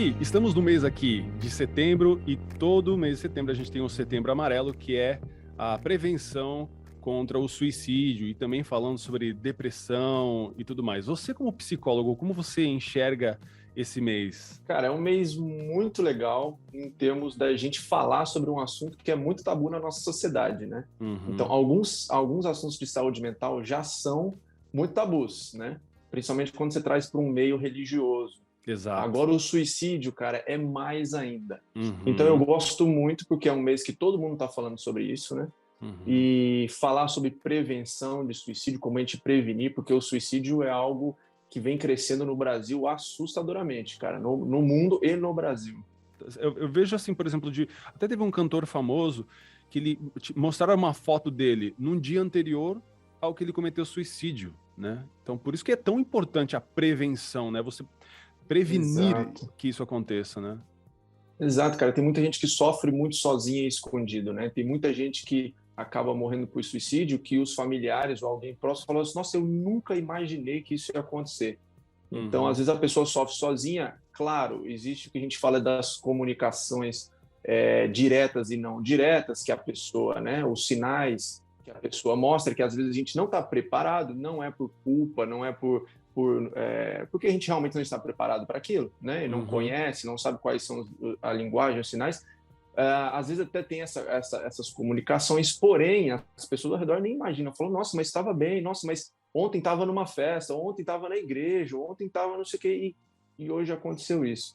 Gui, estamos no mês aqui de setembro e todo mês de setembro a gente tem um Setembro Amarelo, que é a prevenção contra o suicídio e também falando sobre depressão e tudo mais. Você, como psicólogo, como você enxerga esse mês? Cara, é um mês muito legal em termos da gente falar sobre um assunto que é muito tabu na nossa sociedade, né? Então, Uhum, alguns assuntos de saúde mental já são muito tabus, né? Principalmente quando você traz para um meio religioso. exato. Agora, o suicídio, cara, é mais ainda. Então, eu Uhum, gosto muito porque é um mês que todo mundo está falando sobre isso, né? uhum. E falar sobre prevenção de suicídio, como a gente prevenir, porque o suicídio é algo que vem crescendo no Brasil assustadoramente, cara, no mundo e no Brasil. Eu vejo assim, por exemplo, até teve um cantor famoso que mostraram uma foto dele num dia anterior ao que ele cometeu suicídio, né? Então, por isso que é tão importante a prevenção, né? Você prevenir Exato. que isso aconteça, né? Exato, cara. Tem muita gente que sofre muito sozinha e escondido, né? Tem muita gente que acaba morrendo por suicídio, que os familiares ou alguém próximo falou assim: nossa, eu nunca imaginei que isso ia acontecer. Então, às Uhum, vezes a pessoa sofre sozinha. Claro, existe o que a gente fala das comunicações diretas e não diretas, que a pessoa, né, os sinais que a pessoa mostra, que às vezes a gente não está preparado, não é por culpa, não é porque a gente realmente não está preparado para aquilo, né, e não uhum. conhece, não sabe quais são a linguagem, os sinais. Às vezes até tem essas comunicações, porém as pessoas ao redor nem imaginam, falam, nossa, mas estava bem, nossa, mas ontem estava numa festa, ontem estava na igreja, ontem estava não sei o que, e hoje aconteceu isso.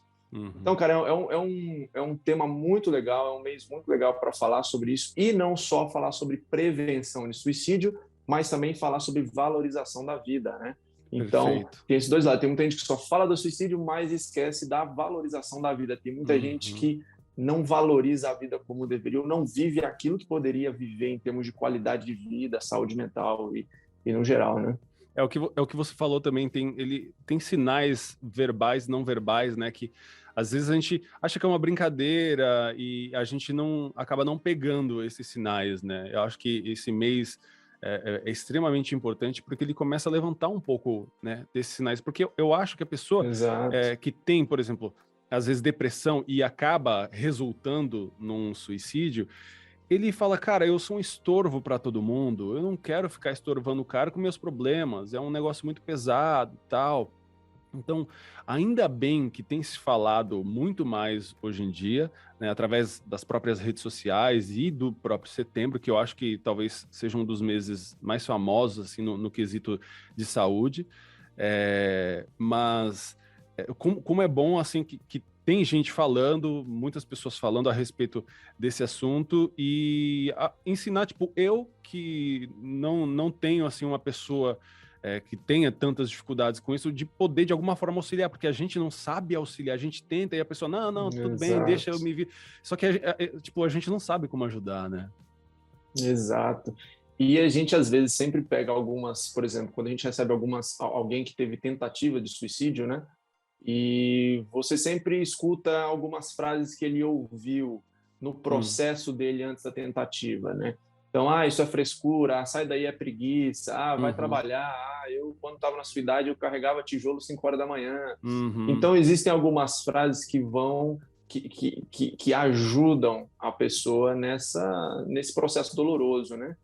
Então, Uhum. cara, é um tema muito legal, é um mês muito legal para falar sobre isso, e não só falar sobre prevenção de suicídio, mas também falar sobre valorização da vida, né? Então, Perfeito. tem esses dois lados. Tem muita gente que só fala do suicídio, mas esquece da valorização da vida. Tem muita gente Uhum. que não valoriza a vida como deveria, ou não vive aquilo que poderia viver em termos de qualidade de vida, saúde mental e no geral, né? É o que você falou também, ele tem sinais verbais, não verbais, né? Que às vezes a gente acha que é uma brincadeira e a gente não acaba não pegando esses sinais, né? Eu acho que esse mês é extremamente importante porque ele começa a levantar um pouco, né, desses sinais. Porque eu acho que a pessoa Exato. que tem, por exemplo, às vezes depressão e acaba resultando num suicídio, ele fala, cara, eu sou um estorvo para todo mundo, eu não quero ficar estorvando o cara com meus problemas, é um negócio muito pesado e tal. Então, ainda bem que tem se falado muito mais hoje em dia, né, através das próprias redes sociais e do próprio setembro, que eu acho que talvez seja um dos meses mais famosos assim, no quesito de saúde. Mas como é bom assim que tem gente falando, muitas pessoas falando a respeito desse assunto e ensinar, tipo, eu que não tenho assim uma pessoa que tenha tantas dificuldades com isso, de poder de alguma forma auxiliar, porque a gente não sabe auxiliar, a gente tenta e a pessoa, não, tudo bem, deixa eu Exato. me vir. Só que, tipo, a gente não sabe como ajudar, né? Exato. E a gente às vezes sempre pega algumas, por exemplo, quando a gente recebe alguém que teve tentativa de suicídio, né? E você sempre escuta algumas frases que ele ouviu no Hum, processo dele antes da tentativa, né? Então, isso é frescura, sai daí é preguiça, vai uhum, trabalhar, eu quando estava na sua idade eu carregava tijolo 5 horas da manhã. uhum, Então, existem algumas frases que ajudam a pessoa nesse processo doloroso, né?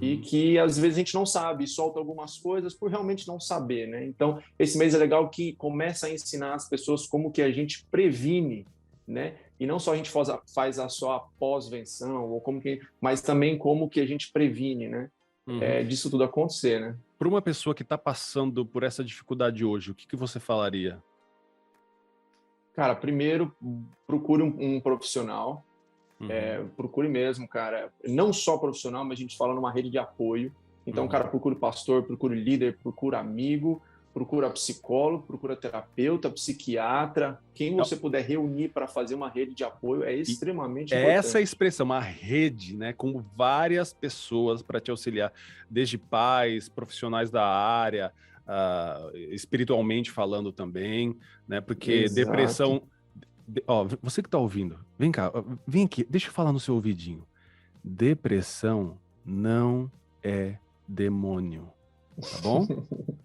E uhum, que às vezes a gente não sabe, solta algumas coisas por realmente não saber, né? Então, esse mês é legal que começa a ensinar as pessoas como que a gente previne, né? E não só a gente faz a só a pós-venção, ou mas também como que a gente previne, né? uhum. Disso tudo acontecer, né? Para uma pessoa que está passando por essa dificuldade hoje, o que você falaria? Cara, primeiro, procure um profissional, Uhum, procure mesmo, cara, não só profissional, mas a gente fala numa rede de apoio. Então, cara, uhum. procure pastor, procure líder, procure amigo, procura psicólogo, procura terapeuta, psiquiatra, quem você puder reunir para fazer uma rede de apoio é E extremamente essa importante. expressão, uma rede, né, com várias pessoas para te auxiliar, desde pais, profissionais da área, espiritualmente falando também, né, porque Exato. depressão, ó, você que está ouvindo, vem cá, vem aqui, deixa eu falar no seu ouvidinho. Depressão não é demônio, tá bom?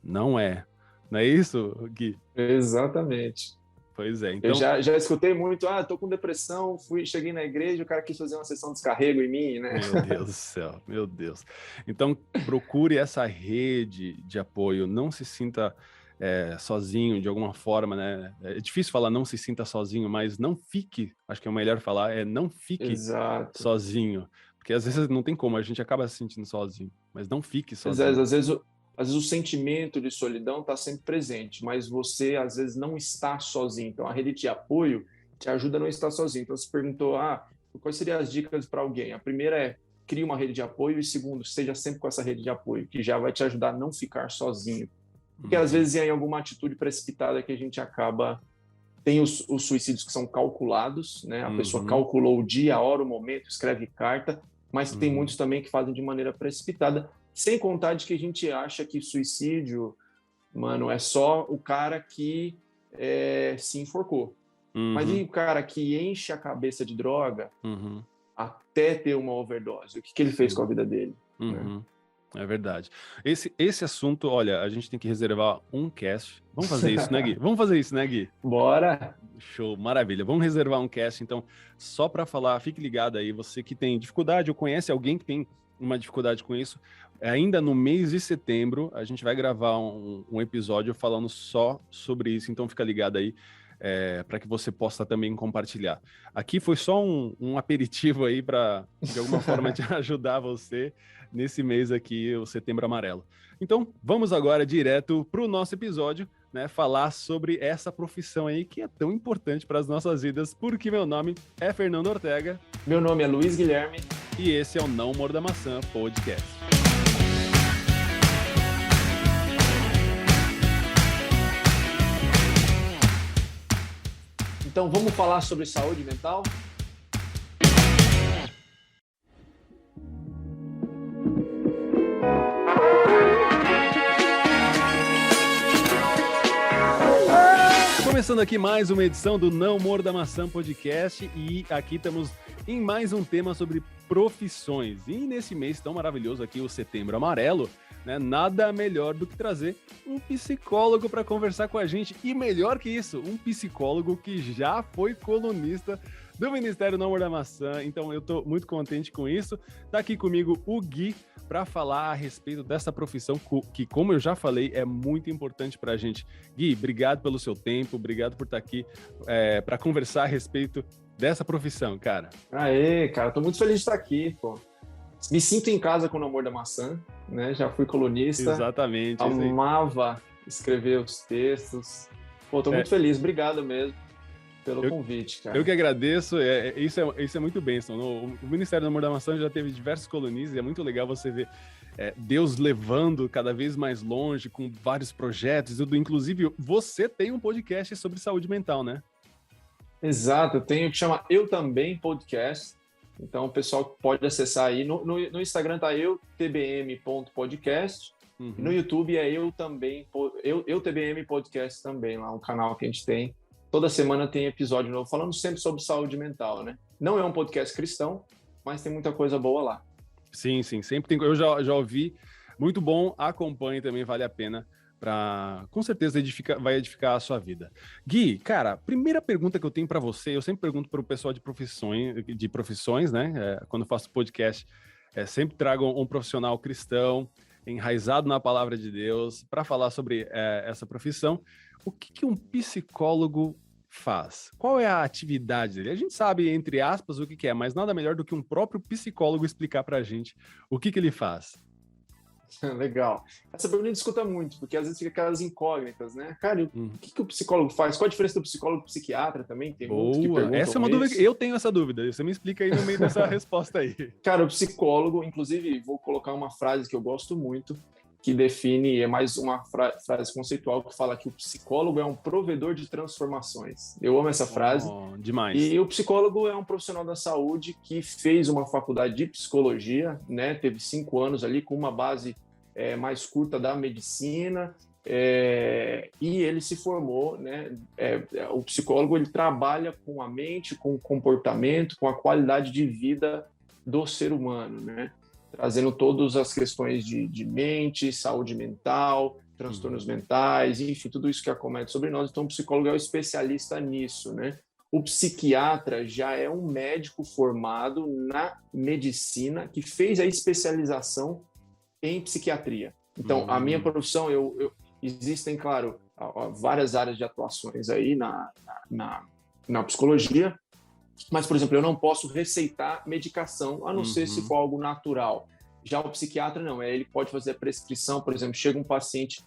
Não é. Não é isso, Gui? Exatamente. Pois é, Eu então... já escutei muito, tô com depressão, cheguei na igreja, o cara quis fazer uma sessão de descarrego em mim, né? Meu Deus do céu, meu Deus. Então, procure essa rede de apoio, não se sinta sozinho de alguma forma, né? É difícil falar não se sinta sozinho, mas não fique, acho que é o melhor falar, não fique Exato. sozinho. Porque às vezes não tem como, a gente acaba se sentindo sozinho, mas não fique sozinho. Às vezes o sentimento de solidão está sempre presente, mas você às vezes não está sozinho. Então a rede de apoio te ajuda a não estar sozinho. Então você perguntou, quais seriam as dicas para alguém? A primeira é crie uma rede de apoio e segundo, seja sempre com essa rede de apoio, que já vai te ajudar a não ficar sozinho. Porque às vezes é em alguma atitude precipitada que a gente acaba... Tem os suicídios que são calculados, né? A pessoa calculou o dia, a hora, o momento, escreve carta, mas tem muitos também que fazem de maneira precipitada, sem contar de que a gente acha que suicídio, mano, é só o cara que se enforcou. Mas e o cara que enche a cabeça de droga até ter uma overdose? O que ele fez com a vida dele? Né? É verdade. Esse assunto, olha, a gente tem que reservar um cast. Vamos fazer isso, né, Gui? Vamos fazer isso, né, Gui? Bora! Show, maravilha. Vamos reservar um cast, então, só para falar, fique ligado aí, você que tem dificuldade ou conhece alguém que tem uma dificuldade com isso, ainda no mês de setembro, a gente vai gravar um episódio falando só sobre isso, então fica ligado aí, para que você possa também compartilhar. Aqui foi só um aperitivo aí para, de alguma forma, te ajudar você nesse mês aqui, o Setembro Amarelo. Então, vamos agora direto para o nosso episódio, né, falar sobre essa profissão aí que é tão importante para as nossas vidas, porque meu nome é Fernando Ortega. Meu nome é Luiz Guilherme. E esse é o Não Morda Maçã Podcast. Então, vamos falar sobre saúde mental? Começando aqui mais uma edição do Não Morda Maçã Podcast e aqui estamos em mais um tema sobre profissões. E nesse mês tão maravilhoso aqui, o Setembro Amarelo, né, nada melhor do que trazer um psicólogo para conversar com a gente. E melhor que isso, um psicólogo que já foi colunista do Ministério Não Morda Maçã. Então eu estou muito contente com isso. Tá aqui comigo o Gui, para falar a respeito dessa profissão que, como eu já falei, é muito importante para a gente. Gui, obrigado pelo seu tempo, obrigado por estar aqui para conversar a respeito dessa profissão, cara. Aê, cara, tô muito feliz de estar aqui, pô. Me sinto em casa com o Namor da Maçã, né? Já fui colunista. Exatamente. Amava escrever os textos. Pô, tô muito feliz, obrigado mesmo pelo convite, cara. Eu que agradeço, isso é muito bênção. O Ministério do Amor da Maçã já teve diversos colunistas e é muito legal você ver Deus levando cada vez mais longe com vários projetos. Inclusive, você tem um podcast sobre saúde mental, né? Exato, eu tenho que chama Eu Também Podcast. Então, o pessoal pode acessar aí. No Instagram tá eutbm.podcast. No YouTube é Eu TBM Podcast também, lá um canal que a gente tem. Toda semana tem episódio novo, falando sempre sobre saúde mental, né? Não é um podcast cristão, mas tem muita coisa boa lá. Sim, sempre tem. Eu já ouvi, muito bom, acompanhe também, vale a pena, com certeza vai edificar a sua vida. Gui, cara, primeira pergunta que eu tenho para você, eu sempre pergunto para o pessoal de profissões, né? Quando eu faço podcast, sempre trago um profissional cristão, enraizado na palavra de Deus, para falar sobre essa profissão. O que um psicólogo faz? Qual é a atividade dele? A gente sabe, entre aspas, o que é, mas nada melhor do que um próprio psicólogo explicar pra gente o que ele faz. Legal. Essa pergunta a gente escuta muito, porque às vezes fica aquelas incógnitas, né? Cara, o que o psicólogo faz? Qual a diferença do psicólogo e do psiquiatra também? Tem muitos que perguntam essa é uma dúvida. Eu tenho essa dúvida. Você me explica aí no meio dessa resposta aí. Cara, o psicólogo, inclusive, vou colocar uma frase que eu gosto muito, que define, é mais uma frase conceitual que fala que o psicólogo é um provedor de transformações. Eu amo essa frase. Demais. E o psicólogo é um profissional da saúde que fez uma faculdade de psicologia, né? Teve 5 anos ali com uma base mais curta da medicina, e ele se formou, né? O psicólogo, ele trabalha com a mente, com o comportamento, com a qualidade de vida do ser humano, né? Trazendo todas as questões de mente, saúde mental, transtornos mentais, enfim, tudo isso que acomete sobre nós. Então, o psicólogo é o especialista nisso, né? O psiquiatra já é um médico formado na medicina que fez a especialização em psiquiatria. Então, a minha profissão, existem, claro, várias áreas de atuações aí na psicologia, mas, por exemplo, eu não posso receitar medicação, a não ser se for algo natural. Já o psiquiatra não, ele pode fazer a prescrição, por exemplo, chega um paciente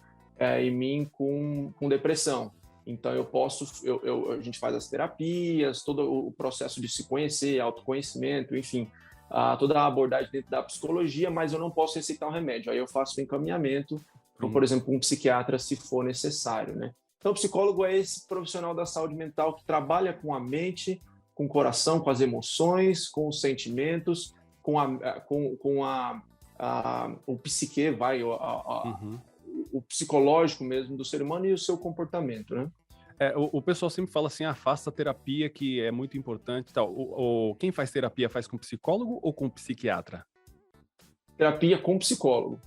em mim com depressão, então a gente faz as terapias, todo o processo de se conhecer, autoconhecimento, enfim, toda a abordagem dentro da psicologia, mas eu não posso receitar um remédio, aí eu faço o encaminhamento, por exemplo, um psiquiatra se for necessário, né? Então, o psicólogo é esse profissional da saúde mental que trabalha com a mente, com o coração, com as emoções, com os sentimentos, com o psique, o psicológico mesmo do ser humano e o seu comportamento, né? O pessoal sempre fala assim, faça a terapia, que é muito importante e tal. Quem faz terapia faz com psicólogo ou com psiquiatra? Terapia com psicólogo.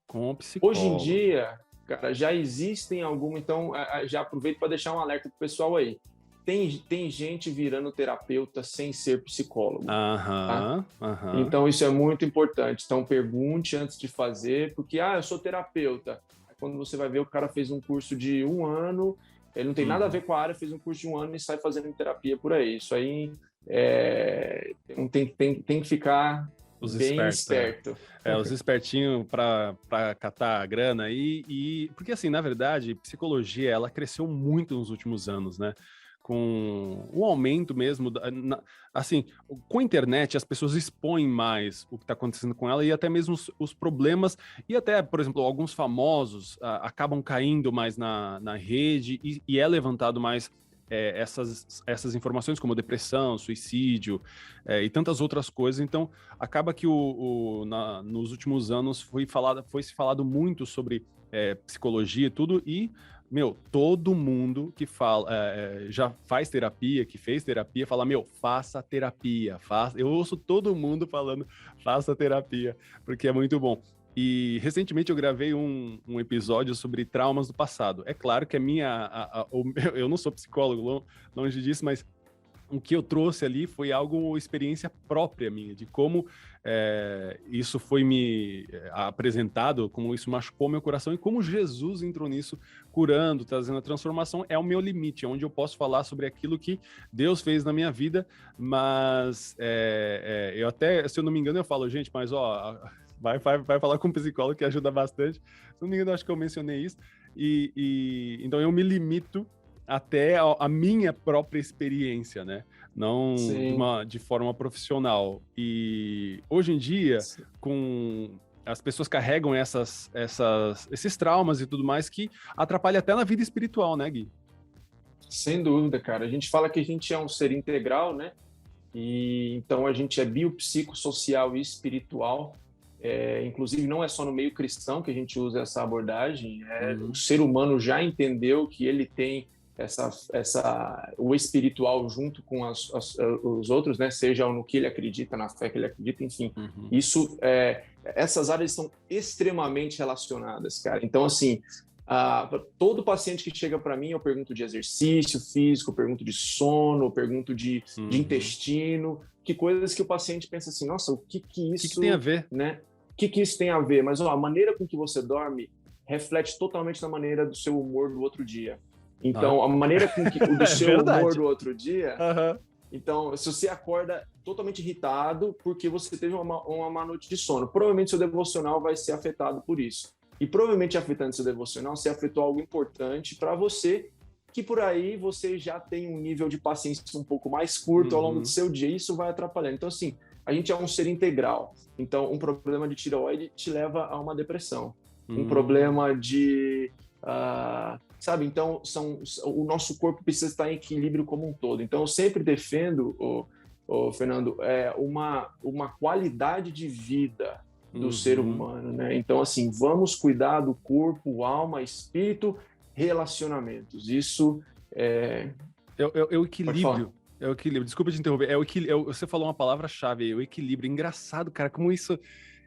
Com psicólogo. Hoje em dia, cara, já existem algumas, então já aproveito para deixar um alerta pro pessoal aí. Tem gente virando terapeuta sem ser psicólogo. Tá? Então, isso é muito importante. Então, pergunte antes de fazer, porque, eu sou terapeuta. Quando você vai ver, o cara fez um curso de 1 ano, ele não tem nada a ver com a área, fez um curso de 1 ano e sai fazendo terapia por aí. Isso aí tem que ficar bem esperto. Os espertinhos para catar a grana aí. Porque, assim, na verdade, psicologia, ela cresceu muito nos últimos anos, né? Com o aumento mesmo, assim, com a internet as pessoas expõem mais o que está acontecendo com ela e até mesmo os problemas, e até, por exemplo, alguns famosos acabam caindo mais na rede e é levantado mais essas informações como depressão, suicídio e tantas outras coisas. Então, acaba que nos últimos anos foi se falado muito sobre psicologia e tudo, e todo mundo que já faz terapia, que fez terapia, fala, faça terapia, eu ouço todo mundo falando, faça terapia, porque é muito bom. E recentemente eu gravei um episódio sobre traumas do passado. É claro que eu não sou psicólogo, longe disso, mas o que eu trouxe ali foi experiência própria minha, de como isso foi me apresentado, como isso machucou meu coração e como Jesus entrou nisso, curando, trazendo a transformação. É o meu limite, é onde eu posso falar sobre aquilo que Deus fez na minha vida, mas eu até, se eu não me engano, eu falo, gente, mas vai falar com um psicólogo que ajuda bastante. Se não me engano, eu acho que eu mencionei isso. Então eu me limito até a minha própria experiência, né? Não de forma profissional. E hoje em dia, as pessoas carregam esses traumas e tudo mais que atrapalha até na vida espiritual, né, Gui? Sem dúvida, cara. A gente fala que a gente é um ser integral, né? E então a gente é biopsicossocial e espiritual. Inclusive, não é só no meio cristão que a gente usa essa abordagem. O ser humano já entendeu que ele tem o espiritual junto com os outros, né? Seja no que ele acredita, na fé que ele acredita, enfim. Essas áreas estão extremamente relacionadas, cara. Então, assim, todo paciente que chega para mim, eu pergunto de exercício físico, eu pergunto de sono, eu pergunto de intestino, que coisas que o paciente pensa assim, nossa, o que isso tem a ver? Né? O que isso tem a ver? Mas a maneira com que você dorme reflete totalmente na maneira do seu humor do outro dia. Então, a maneira com que do seu humor do outro dia... Então, se você acorda totalmente irritado porque você teve uma má noite de sono, provavelmente seu devocional vai ser afetado por isso. E provavelmente afetando seu devocional, você afetou algo importante para você, que por aí você já tem um nível de paciência um pouco mais curto ao longo do seu dia, e isso vai atrapalhando. Então, assim, a gente é um ser integral. Então, um problema de tireoide te leva a uma depressão. Um problema de... sabe? Então, o nosso corpo precisa estar em equilíbrio como um todo. Então, eu sempre defendo, Fernando, uma qualidade de vida do ser humano, né? Então, assim, vamos cuidar do corpo, alma, espírito, relacionamentos. Isso é o equilíbrio. É o equilíbrio. Desculpa te interromper. Você falou uma palavra-chave aí, o equilíbrio. Engraçado, cara, como isso...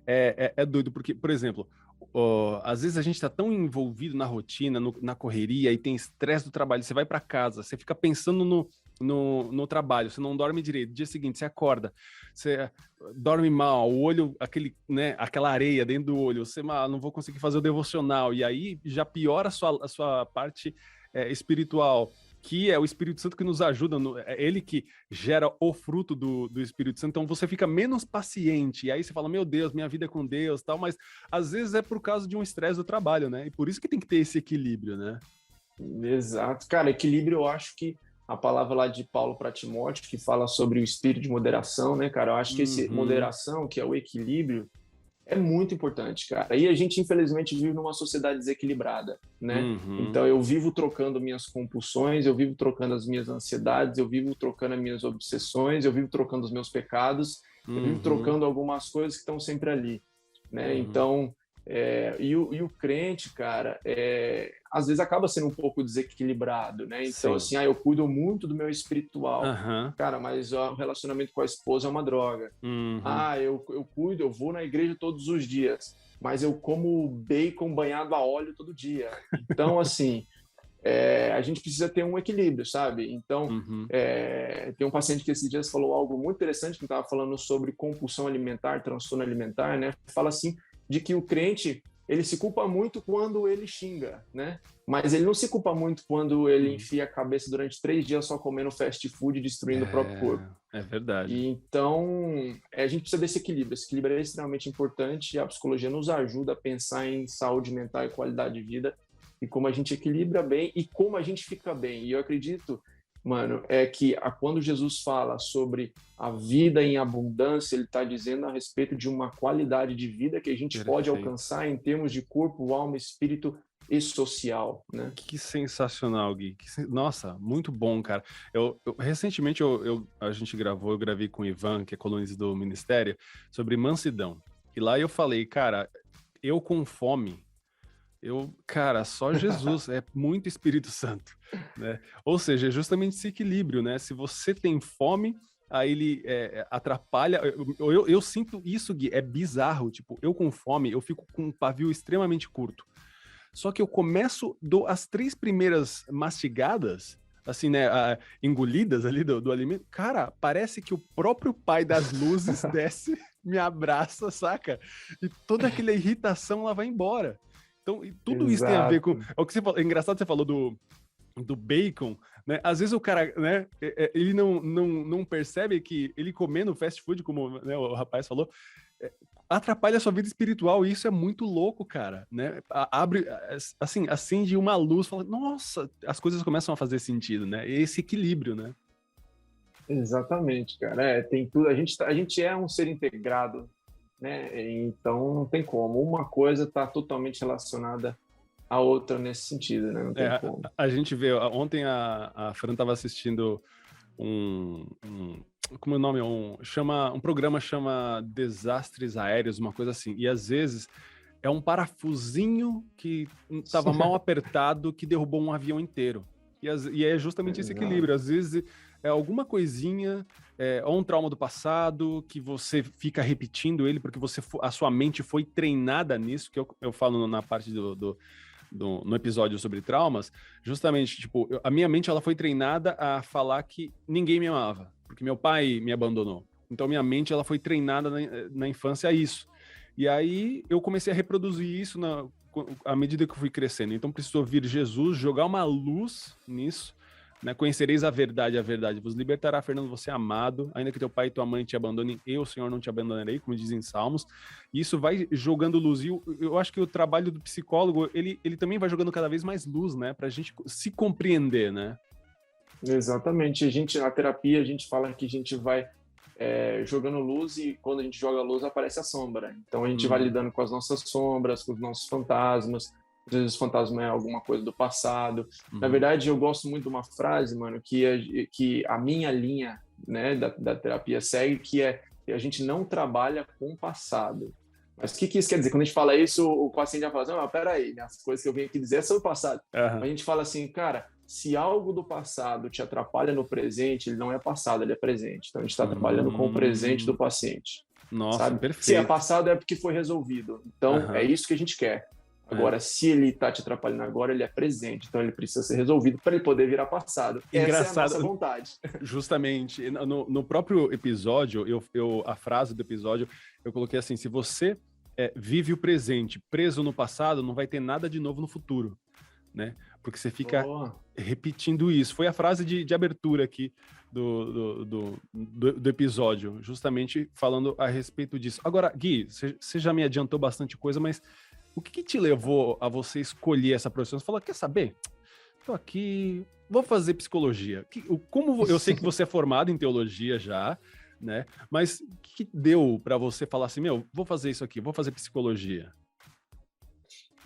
é doido, porque, por exemplo, às vezes a gente está tão envolvido na rotina, na correria, e tem estresse do trabalho, você vai para casa, você fica pensando no trabalho, você não dorme direito, dia seguinte você acorda, você dorme mal, o olho, aquela areia dentro do olho, você não vou conseguir fazer o devocional, e aí já piora a sua parte espiritual, que é o Espírito Santo que nos ajuda, é ele que gera o fruto do Espírito Santo, então você fica menos paciente, e aí você fala, meu Deus, minha vida é com Deus, tal, mas às vezes é por causa de um estresse do trabalho, né? E por isso que tem que ter esse equilíbrio, né? Exato. Cara, equilíbrio, eu acho que a palavra lá de Paulo para Timóteo, que fala sobre o espírito de moderação, né, cara? Eu acho que esse moderação, que é o equilíbrio, é muito importante, cara. E a gente, infelizmente, vive numa sociedade desequilibrada, né? Então, eu vivo trocando minhas compulsões, eu vivo trocando as minhas ansiedades, eu vivo trocando as minhas obsessões, eu vivo trocando os meus pecados, eu vivo trocando algumas coisas que estão sempre ali, né? Então, e o crente, cara, às vezes acaba sendo um pouco desequilibrado, né? Então, Sim. assim, eu cuido muito do meu espiritual, cara, mas o relacionamento com a esposa é uma droga. Eu cuido, eu vou na igreja todos os dias, mas eu como bacon banhado a óleo todo dia. Então, assim, a gente precisa ter um equilíbrio, sabe? Então, tem um paciente que esses dias falou algo muito interessante, que estava falando sobre compulsão alimentar, transtorno alimentar, né? Fala assim, de que o crente, ele se culpa muito quando ele xinga, né? Mas ele não se culpa muito quando ele enfia a cabeça durante 3 dias só comendo fast food e destruindo o próprio corpo. É verdade. E então, a gente precisa desse equilíbrio. Esse equilíbrio é extremamente importante e a psicologia nos ajuda a pensar em saúde mental e qualidade de vida e como a gente equilibra bem e como a gente fica bem. E eu acredito, mano, que quando Jesus fala sobre a vida em abundância, ele está dizendo a respeito de uma qualidade de vida que a gente pode alcançar em termos de corpo, alma, espírito e social, né? Que sensacional, Gui. Nossa, muito bom, cara. Recentemente a gente eu gravei com o Ivan, que é colunista do Ministério, sobre mansidão. E lá eu falei, cara, eu com fome, cara, só Jesus, é muito Espírito Santo, né? Ou seja, é justamente esse equilíbrio, né? Se você tem fome, aí ele atrapalha. Eu sinto isso, Gui, é bizarro. Tipo, eu com fome, eu fico com um pavio extremamente curto. Só que eu começo, dou as 3 primeiras mastigadas, assim, né, engolidas ali do alimento. Cara, parece que o próprio Pai das Luzes desce, me abraça, saca? E toda aquela irritação lá vai embora. Então, tudo isso tem a ver com... É o que você falou, é engraçado que você falou do bacon, né? Às vezes o cara, né, ele não percebe que ele comendo fast food, como, né, o rapaz falou, atrapalha a sua vida espiritual, e isso é muito louco, cara, né? Abre, assim, acende uma luz, fala, nossa, as coisas começam a fazer sentido, né? Esse equilíbrio, né? Exatamente, cara. Tem tudo. A gente é um ser integrado, né? Então não tem como. Uma coisa está totalmente relacionada à outra nesse sentido, né? Não tem como. A gente vê, ontem a Fran estava assistindo como é o nome? Um programa chama Desastres Aéreos, uma coisa assim. E às vezes é um parafusinho que estava mal apertado que derrubou um avião inteiro. E é justamente esse equilíbrio. Às vezes é alguma coisinha, ou um trauma do passado, que você fica repetindo ele, porque a sua mente foi treinada nisso, que eu falo na parte no episódio sobre traumas, justamente, tipo, a minha mente ela foi treinada a falar que ninguém me amava, porque meu pai me abandonou. Então, minha mente ela foi treinada na infância a isso. E aí, eu comecei a reproduzir isso à medida que eu fui crescendo. Então, precisou vir Jesus, jogar uma luz nisso, né? Conhecereis a verdade vos libertará, Fernando, você é amado, ainda que teu pai e tua mãe te abandonem, eu, Senhor, não te abandonarei, como dizem Salmos. E isso vai jogando luz. E eu acho que o trabalho do psicólogo, ele também vai jogando cada vez mais luz, né? Pra gente se compreender, né? Exatamente. Na terapia, a gente fala que a gente vai jogando luz e quando a gente joga luz aparece a sombra. Então a gente vai lidando com as nossas sombras, com os nossos fantasmas. Às vezes o fantasma é alguma coisa do passado. Na verdade, eu gosto muito de uma frase, mano, que a minha linha, né, da terapia segue, que é a gente não trabalha com o passado. Mas o que isso quer dizer? Quando a gente fala isso, o paciente já fala assim, não, peraí, né, as coisas que eu vim aqui dizer é sobre o passado. A gente fala assim, cara, se algo do passado te atrapalha no presente, ele não é passado, ele é presente. Então a gente está trabalhando com o presente do paciente. Nossa, sabe? perfeito. Se é passado é porque foi resolvido. Então, é isso que a gente quer. Agora, se ele está te atrapalhando agora, ele é presente. Então, ele precisa ser resolvido para ele poder virar passado. Engraçado. Essa é a nossa vontade. Justamente. No próprio episódio, a frase do episódio, eu coloquei assim, se você vive o presente preso no passado, não vai ter nada de novo no futuro, né? Porque você fica repetindo isso. Foi a frase de abertura aqui do episódio, justamente falando a respeito disso. Agora, Gui, você já me adiantou bastante coisa, mas o que te levou a você escolher essa profissão? Você falou, quer saber? Tô aqui, vou fazer psicologia. Como eu sei que você é formado em teologia já, né? Mas o que deu para você falar assim, vou fazer isso aqui, vou fazer psicologia?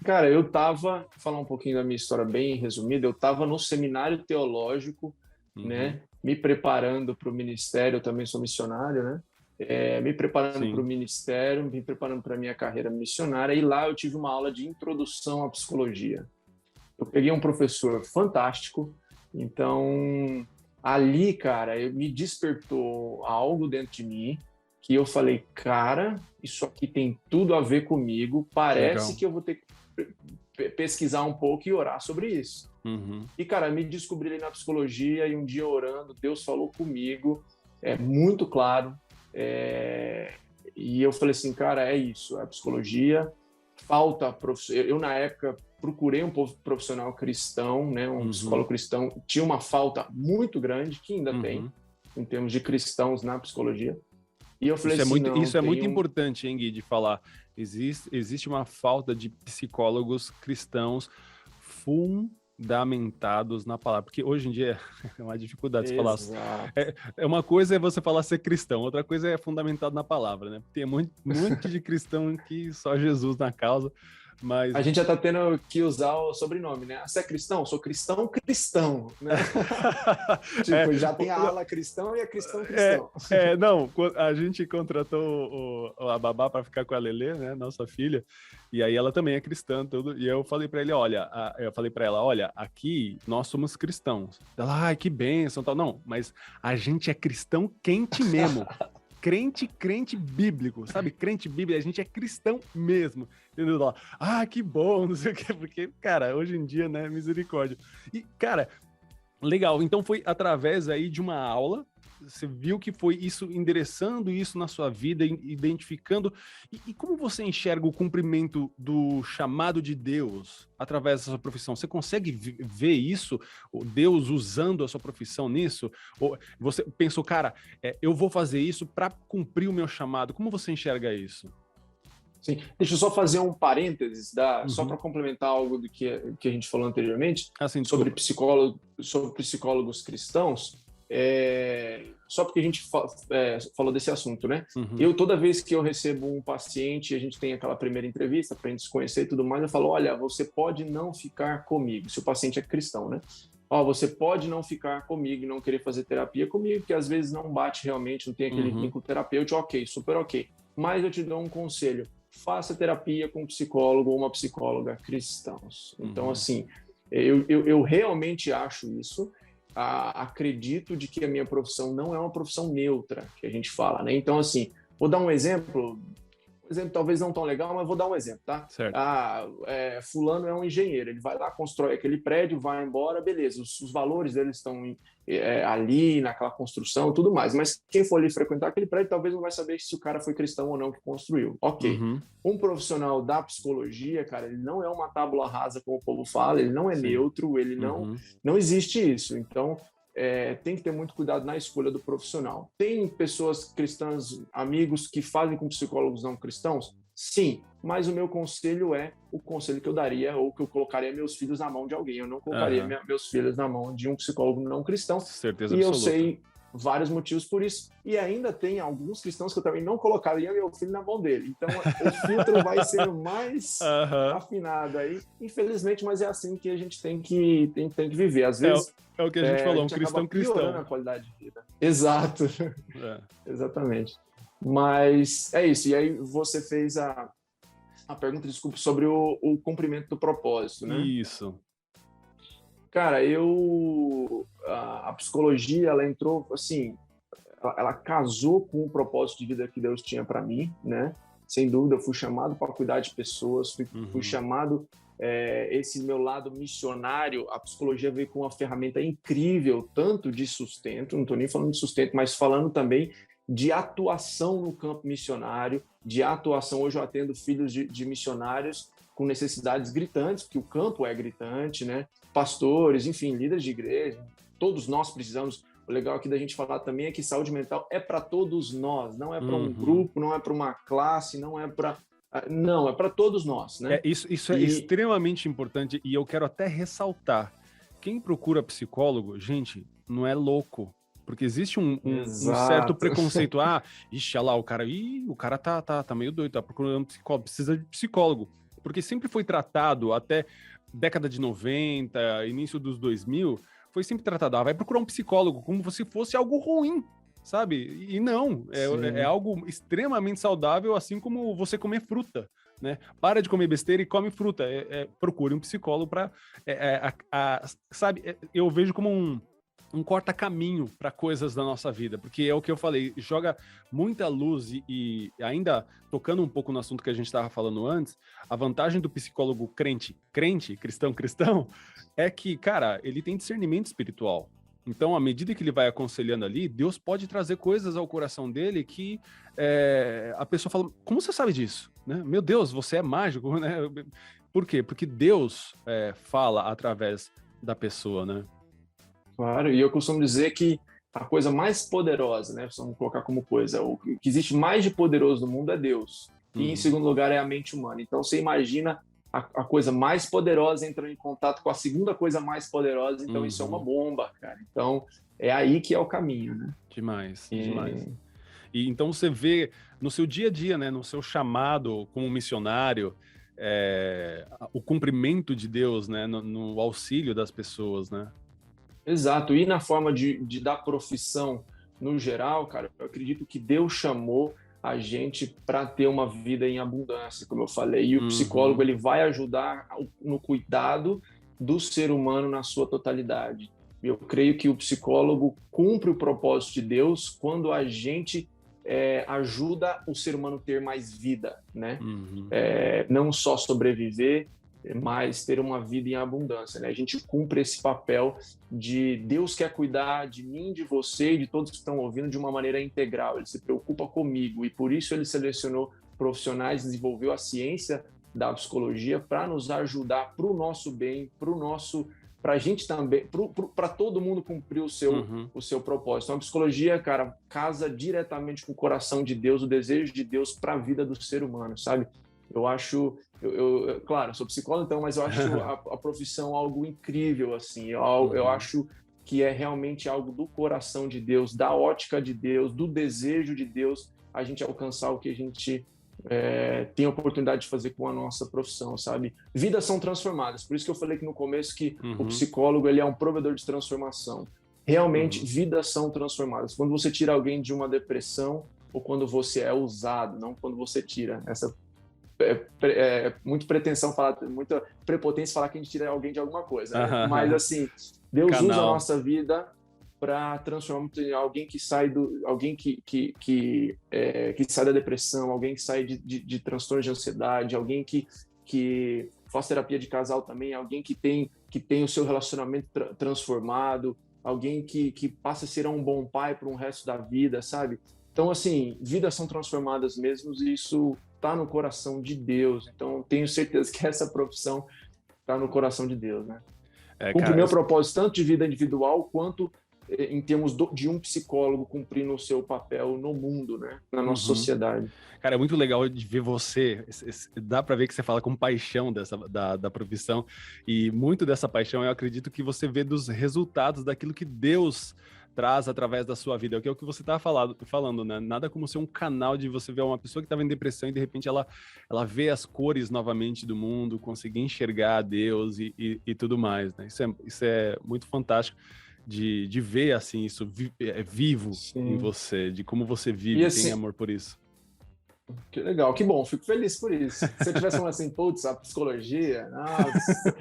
Cara, falar um pouquinho da minha história bem resumida, eu estava no seminário teológico, né? Me preparando para o ministério, eu também sou missionário, né? Me preparando para o ministério, me preparando para a minha carreira missionária, e lá eu tive uma aula de introdução à psicologia. Eu peguei um professor fantástico, então ali, cara, me despertou algo dentro de mim que eu falei, cara, isso aqui tem tudo a ver comigo, parece que eu vou ter que pesquisar um pouco e orar sobre isso. E, cara, me descobri ali na psicologia e um dia orando, Deus falou comigo, muito claro, e eu falei assim, cara, é isso, é a psicologia, falta professor. Eu, na época, procurei um profissional cristão, né, um psicólogo cristão, tinha uma falta muito grande, que ainda tem, em termos de cristãos na psicologia. E eu falei isso é muito importante, hein, Gui, de falar. Existe uma falta de psicólogos cristãos fundamentados na palavra, porque hoje em dia é uma dificuldade de falar. Uma coisa é você falar ser cristão, outra coisa é fundamentado na palavra, né? Tem muito de cristão que só Jesus na causa. Mas... A gente já tá tendo que usar o sobrenome, né? Você é cristão? Sou cristão, né? Tipo, já tem a ala cristão e a cristão. Não, a gente contratou a babá para ficar com a Lelê, né? Nossa filha, e aí ela também é cristã, tudo. E eu falei para ela, olha, aqui nós somos cristãos. Ela, ai, que bênção, tal. Não, mas a gente é cristão quente mesmo. Crente bíblico, sabe? Crente bíblico, a gente é cristão mesmo, entendeu? Que bom, não sei o quê, porque, cara, hoje em dia, né, misericórdia. E, cara, legal, então foi através aí de uma aula, você viu que foi isso, endereçando isso na sua vida, identificando, e como você enxerga o cumprimento do chamado de Deus através da sua profissão? Você consegue ver isso, Deus usando a sua profissão nisso? Ou você pensou, cara, eu vou fazer isso para cumprir o meu chamado? Como você enxerga isso? Sim, deixa eu só fazer um parênteses, só para complementar algo do que a gente falou anteriormente, sobre psicólogos cristãos. Só porque a gente falou desse assunto, né? Eu, toda vez que eu recebo um paciente, a gente tem aquela primeira entrevista para a gente se conhecer e tudo mais, eu falo, olha, você pode não ficar comigo, se o paciente é cristão, né? Você pode não ficar comigo e não querer fazer terapia comigo, porque às vezes não bate realmente, não tem aquele vínculo terapêutico, ok, super ok. Mas eu te dou um conselho, faça terapia com um psicólogo ou uma psicóloga cristãos. Então, assim, eu realmente acho isso. Acredito de que a minha profissão não é uma profissão neutra, que a gente fala, né? Então, assim, vou dar um exemplo talvez não tão legal, mas vou dar um exemplo, tá? Certo. Fulano é um engenheiro, ele vai lá, constrói aquele prédio, vai embora, beleza, os valores dele estão ali, naquela construção e tudo mais, mas quem for ali frequentar aquele prédio talvez não vai saber se o cara foi cristão ou não que construiu. Ok. Um profissional da psicologia, cara, ele não é uma tábula rasa, como o povo fala, ele não é neutro, ele não existe isso. Então, tem que ter muito cuidado na escolha do profissional. Tem pessoas cristãs, amigos, que fazem com psicólogos não cristãos? Sim, mas o meu conselho é o conselho que eu daria ou que eu colocaria meus filhos na mão de alguém. Eu não colocaria meus filhos na mão de um psicólogo não cristão. Certeza absoluta. Eu sei vários motivos por isso. E ainda tem alguns cristãos que eu também não colocaria meu filho na mão dele. Então, o filtro vai ser mais afinado aí. Infelizmente, mas é assim que a gente tem que viver. Às vezes... É o que a gente falou, um cristão cristão. A qualidade de vida. Exato. Exatamente. Mas é isso. E aí você fez a pergunta, desculpa, sobre o cumprimento do propósito, né? Isso. Cara, a psicologia, ela entrou, assim, ela casou com o propósito de vida que Deus tinha para mim, né? Sem dúvida, eu fui chamado para cuidar de pessoas, fui chamado, esse meu lado missionário, a psicologia veio com uma ferramenta incrível, tanto de sustento, não estou nem falando de sustento, mas falando também de atuação no campo missionário, de atuação. Hoje eu atendo filhos de missionários com necessidades gritantes, porque o campo é gritante, né? Pastores, enfim, líderes de igreja, todos nós precisamos. O legal aqui da gente falar também é que saúde mental é para todos nós, não é para um grupo, não é para uma classe, não, é para todos nós, né? Isso é extremamente importante, e eu quero até ressaltar, quem procura psicólogo, gente, não é louco, porque existe um certo preconceito. Ixi, olha lá, o cara tá meio doido, tá procurando psicólogo, precisa de psicólogo, porque sempre foi tratado, até década de 90, início dos 2000, foi sempre tratado, vai procurar um psicólogo, como se fosse algo ruim, sabe? E não, é algo extremamente saudável, assim como você comer fruta, né? Para de comer besteira e come fruta. Procure um psicólogo para, sabe? Eu vejo como um corta-caminho para coisas da nossa vida, porque é o que eu falei, joga muita luz e ainda tocando um pouco no assunto que a gente estava falando antes, a vantagem do psicólogo crente, cristão, é que, cara, ele tem discernimento espiritual. Então, à medida que ele vai aconselhando ali, Deus pode trazer coisas ao coração dele que a pessoa fala, como você sabe disso? Né? Meu Deus, você é mágico, né? Por quê? Porque Deus fala através da pessoa, né? Claro, e eu costumo dizer que a coisa mais poderosa, né? Vamos colocar como coisa, o que existe mais de poderoso no mundo é Deus. E em segundo lugar é a mente humana. Então você imagina a coisa mais poderosa entrando em contato com a segunda coisa mais poderosa, então isso é uma bomba, cara. Então é aí que é o caminho, né? Demais. E então você vê no seu dia a dia, né? No seu chamado como missionário, o cumprimento de Deus, né? No auxílio das pessoas, né? Exato, e na forma da profissão no geral, cara, eu acredito que Deus chamou a gente para ter uma vida em abundância, como eu falei, e o psicólogo ele vai ajudar no cuidado do ser humano na sua totalidade. Eu creio que o psicólogo cumpre o propósito de Deus quando a gente ajuda o ser humano a ter mais vida, né? Não só sobreviver, mas ter uma vida em abundância, né? A gente cumpre esse papel de Deus quer cuidar de mim, de você e de todos que estão ouvindo de uma maneira integral. Ele se preocupa comigo e por isso ele selecionou profissionais, desenvolveu a ciência da psicologia para nos ajudar para o nosso bem, para a gente também, para todo mundo cumprir o seu propósito. Então, a psicologia, cara, casa diretamente com o coração de Deus, o desejo de Deus para a vida do ser humano, sabe? Eu acho, claro, eu sou psicólogo, então, mas eu acho a profissão algo incrível, assim. Eu acho que é realmente algo do coração de Deus, da ótica de Deus, do desejo de Deus, a gente alcançar o que a gente tem a oportunidade de fazer com a nossa profissão, sabe? Vidas são transformadas, por isso que eu falei que no começo que o psicólogo ele é um provedor de transformação. Realmente, vidas são transformadas. Quando você tira alguém de uma depressão ou quando você é usado, não quando você tira essa muito pretensão falar, muita prepotência falar que a gente tira alguém de alguma coisa, né? Mas assim, Deus usa a nossa vida para transformar em alguém que sai alguém que sai da depressão, alguém que sai de transtorno de ansiedade, alguém que faz terapia de casal também, alguém que tem o seu relacionamento transformado, alguém que passa a ser um bom pai para o resto da vida, sabe? Então, assim, vidas são transformadas mesmo, e isso está no coração de Deus. Então, tenho certeza que essa profissão está no coração de Deus, né? Cumpre o meu propósito, tanto de vida individual, quanto em termos de um psicólogo cumprindo o seu papel no mundo, né? Na nossa sociedade. Cara, é muito legal de ver você, dá para ver que você fala com paixão da profissão, e muito dessa paixão eu acredito que você vê dos resultados daquilo que Deus traz através da sua vida, que é o que você estava falando, né? Nada como ser um canal de você ver uma pessoa que estava em depressão e de repente ela vê as cores novamente do mundo, conseguir enxergar Deus e tudo mais, né? Isso é muito fantástico de ver, assim, isso vivo Sim. em você, de como você vive, assim, tem amor por isso. Que legal, que bom, fico feliz por isso. Se eu tivesse falando assim, putz, a psicologia, nossa,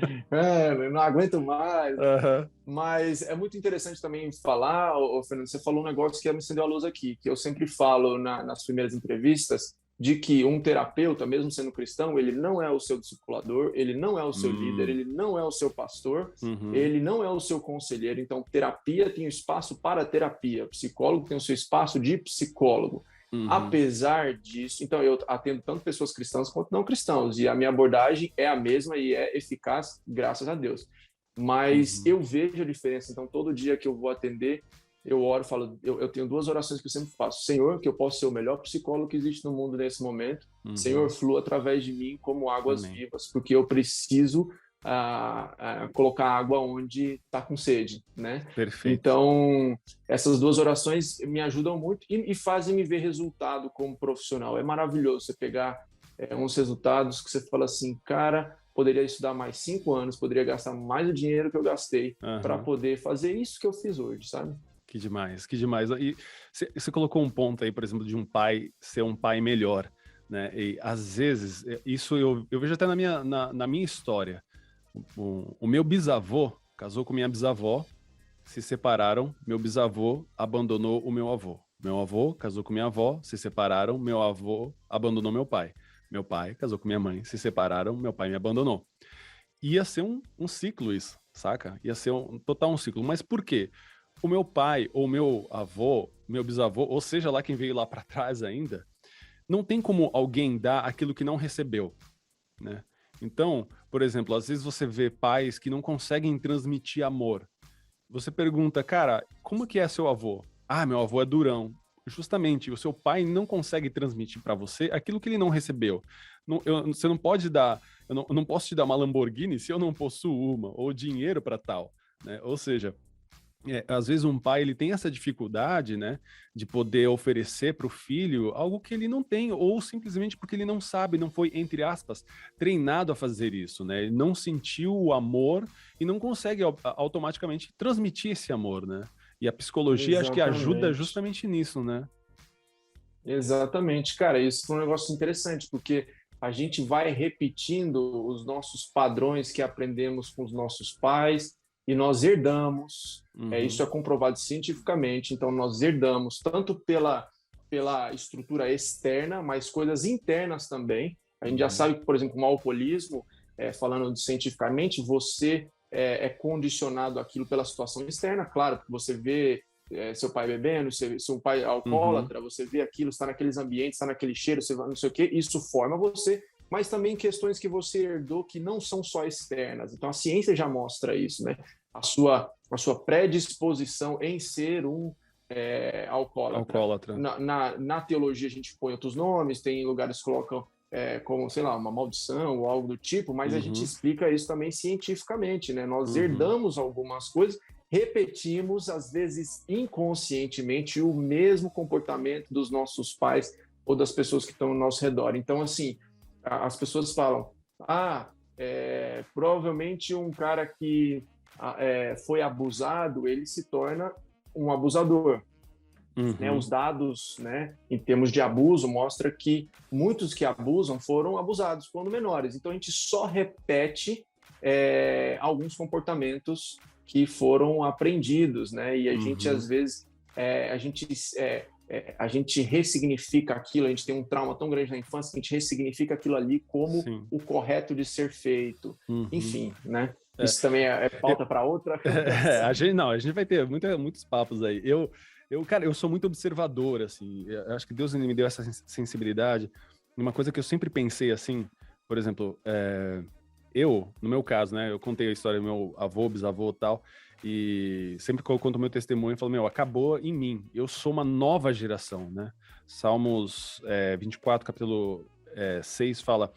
não aguento mais. Aham. Mas é muito interessante também falar, Fernando, você falou um negócio que me acendeu a luz aqui, que eu sempre falo nas primeiras entrevistas, de que um terapeuta, mesmo sendo cristão, ele não é o seu discipulador, ele não é o seu líder, Hum, ele não é o seu pastor, uhum, ele não é o seu conselheiro. Então, terapia tem o espaço para terapia, psicólogo tem o seu espaço de psicólogo. uhum, Apesar disso, então eu atendo tanto pessoas cristãs quanto não cristãos, e a minha abordagem é a mesma e é eficaz, graças a Deus. Mas uhum, eu vejo a diferença. Então, todo dia que eu vou atender, eu oro, falo, eu tenho duas orações que eu sempre faço. Senhor, que eu possa ser o melhor psicólogo que existe no mundo nesse momento. Senhor, uhum. flua através de mim como águas Amém. vivas, porque eu preciso colocar água onde está com sede, né? Perfeito. Então, essas duas orações me ajudam muito e fazem me ver resultado como profissional. É maravilhoso você pegar uns resultados que você fala assim, cara, poderia estudar mais 5 anos, poderia gastar mais o dinheiro que eu gastei para Aham. poder fazer isso que eu fiz hoje, sabe? Que demais, que demais. E você colocou um ponto aí, por exemplo, de um pai ser um pai melhor, né? E às vezes, isso eu vejo até na minha história. O meu bisavô casou com minha bisavó, se separaram, meu bisavô abandonou o meu avô. Meu avô casou com minha avó, se separaram, meu avô abandonou meu pai. Meu pai casou com minha mãe, se separaram, meu pai me abandonou. Ia ser um ciclo isso, saca? Ia ser total um ciclo. Mas por quê? O meu pai, ou meu avô, meu bisavô, ou seja lá quem veio lá para trás ainda, não tem como alguém dar aquilo que não recebeu, né? Então, por exemplo, às vezes você vê pais que não conseguem transmitir amor. Você pergunta, cara, como que é seu avô? Ah, meu avô é durão. Justamente, o seu pai não consegue transmitir para você aquilo que ele não recebeu. Você não pode dar, eu não posso te dar uma Lamborghini se eu não possuo uma, ou dinheiro para tal, né? Ou seja, às vezes um pai ele tem essa dificuldade, né, de poder oferecer para o filho algo que ele não tem, ou simplesmente porque ele não sabe, não foi, entre aspas, treinado a fazer isso, né? Ele não sentiu o amor e não consegue automaticamente transmitir esse amor, né? E a psicologia acho que ajuda Exatamente. justamente nisso, né? Exatamente. Cara, isso foi um negócio interessante, porque a gente vai repetindo os nossos padrões que aprendemos com os nossos pais e nós herdamos, isso Uhum, é comprovado cientificamente, então nós herdamos tanto pela estrutura externa, mas coisas internas também. A gente já uhum, sabe que, por exemplo, o alcoolismo, falando cientificamente, você é condicionado aquilo pela situação externa, claro, porque você vê seu pai bebendo, seu pai uhum, alcoólatra, você vê aquilo, está naqueles ambientes, está naquele cheiro, você não sei o quê, isso forma você, mas também questões que você herdou que não são só externas. Então a ciência já mostra isso, né? A sua predisposição em ser um alcoólatra. alcoólatra. Na teologia a gente põe outros nomes, tem lugares que colocam como, sei lá, uma maldição ou algo do tipo, mas a gente Uhum, explica isso também cientificamente, né? Nós uhum, herdamos algumas coisas, repetimos, às vezes inconscientemente, o mesmo comportamento dos nossos pais ou das pessoas que estão ao nosso redor. Então, assim, as pessoas falam, provavelmente um cara que foi abusado, ele se torna um abusador, né? uhum. Os dados, né, em termos de abuso, mostra que muitos que abusam foram abusados quando menores. Então a gente só repete alguns comportamentos que foram aprendidos, né? E a gente Uhum. às vezes a gente ressignifica aquilo. A gente tem um trauma tão grande na infância que a gente ressignifica aquilo ali como Sim. o correto de ser feito. Uhum. Enfim, né? É, Isso também é eu- pauta para outra a conversa. gente não, a gente vai ter muitos papos aí. Cara, eu sou muito observador, assim. Eu acho que Deus me deu essa sensibilidade. Uma coisa que eu sempre pensei, assim, por exemplo, no meu caso, né, eu contei a história do meu avô, bisavô e tal, e sempre que eu conto o meu testemunho, eu falo, meu, acabou em mim. Eu sou uma nova geração, né? Salmos 24, capítulo 6, fala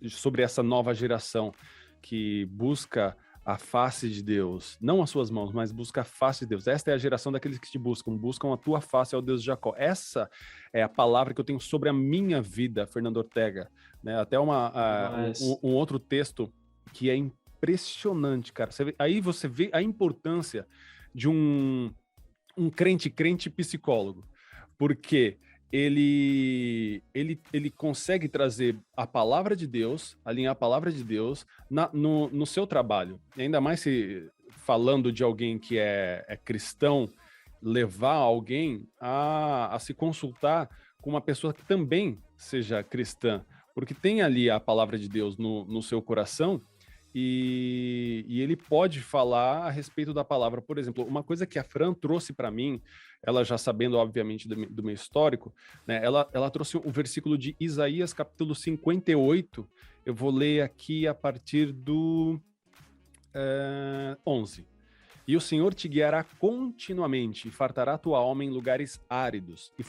sobre essa nova geração que busca a face de Deus, não as suas mãos, mas busca a face de Deus. Esta é a geração daqueles que te buscam a tua face, ao Deus de Jacó. Essa é a palavra que eu tenho sobre a minha vida, Fernando Ortega. Né? Até Mas um outro texto que é impressionante, cara. Aí você vê a importância de um crente psicólogo. Porque ele consegue trazer a palavra de Deus, alinhar a palavra de Deus no seu trabalho. E ainda mais se falando de alguém que é cristão, levar alguém a se consultar com uma pessoa que também seja cristã, porque tem ali a palavra de Deus no seu coração e ele pode falar a respeito da palavra. Por exemplo, uma coisa que a Fran trouxe para mim, ela já sabendo, obviamente, do meu histórico, né, ela trouxe o versículo de Isaías, capítulo 58. Eu vou ler aqui a partir do 11. E o Senhor te guiará continuamente, e fartará tua alma em lugares áridos, e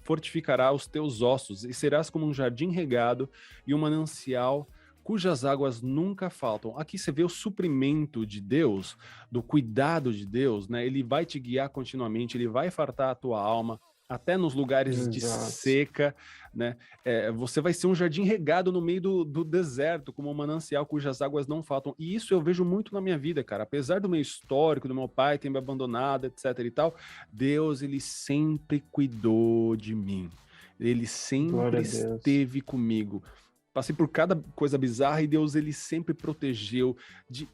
fortificará os teus ossos, e serás como um jardim regado e um manancial cujas águas nunca faltam. Aqui você vê o suprimento de Deus, do cuidado de Deus, né? Ele vai te guiar continuamente, ele vai fartar a tua alma, até nos lugares de seca, né? Você vai ser um jardim regado no meio do deserto, como um manancial cujas águas não faltam. E isso eu vejo muito na minha vida, cara. Apesar do meu histórico, do meu pai ter me abandonado, etc e tal, Deus, ele sempre cuidou de mim. Ele sempre esteve comigo. Passei por cada coisa bizarra e Deus, ele sempre protegeu,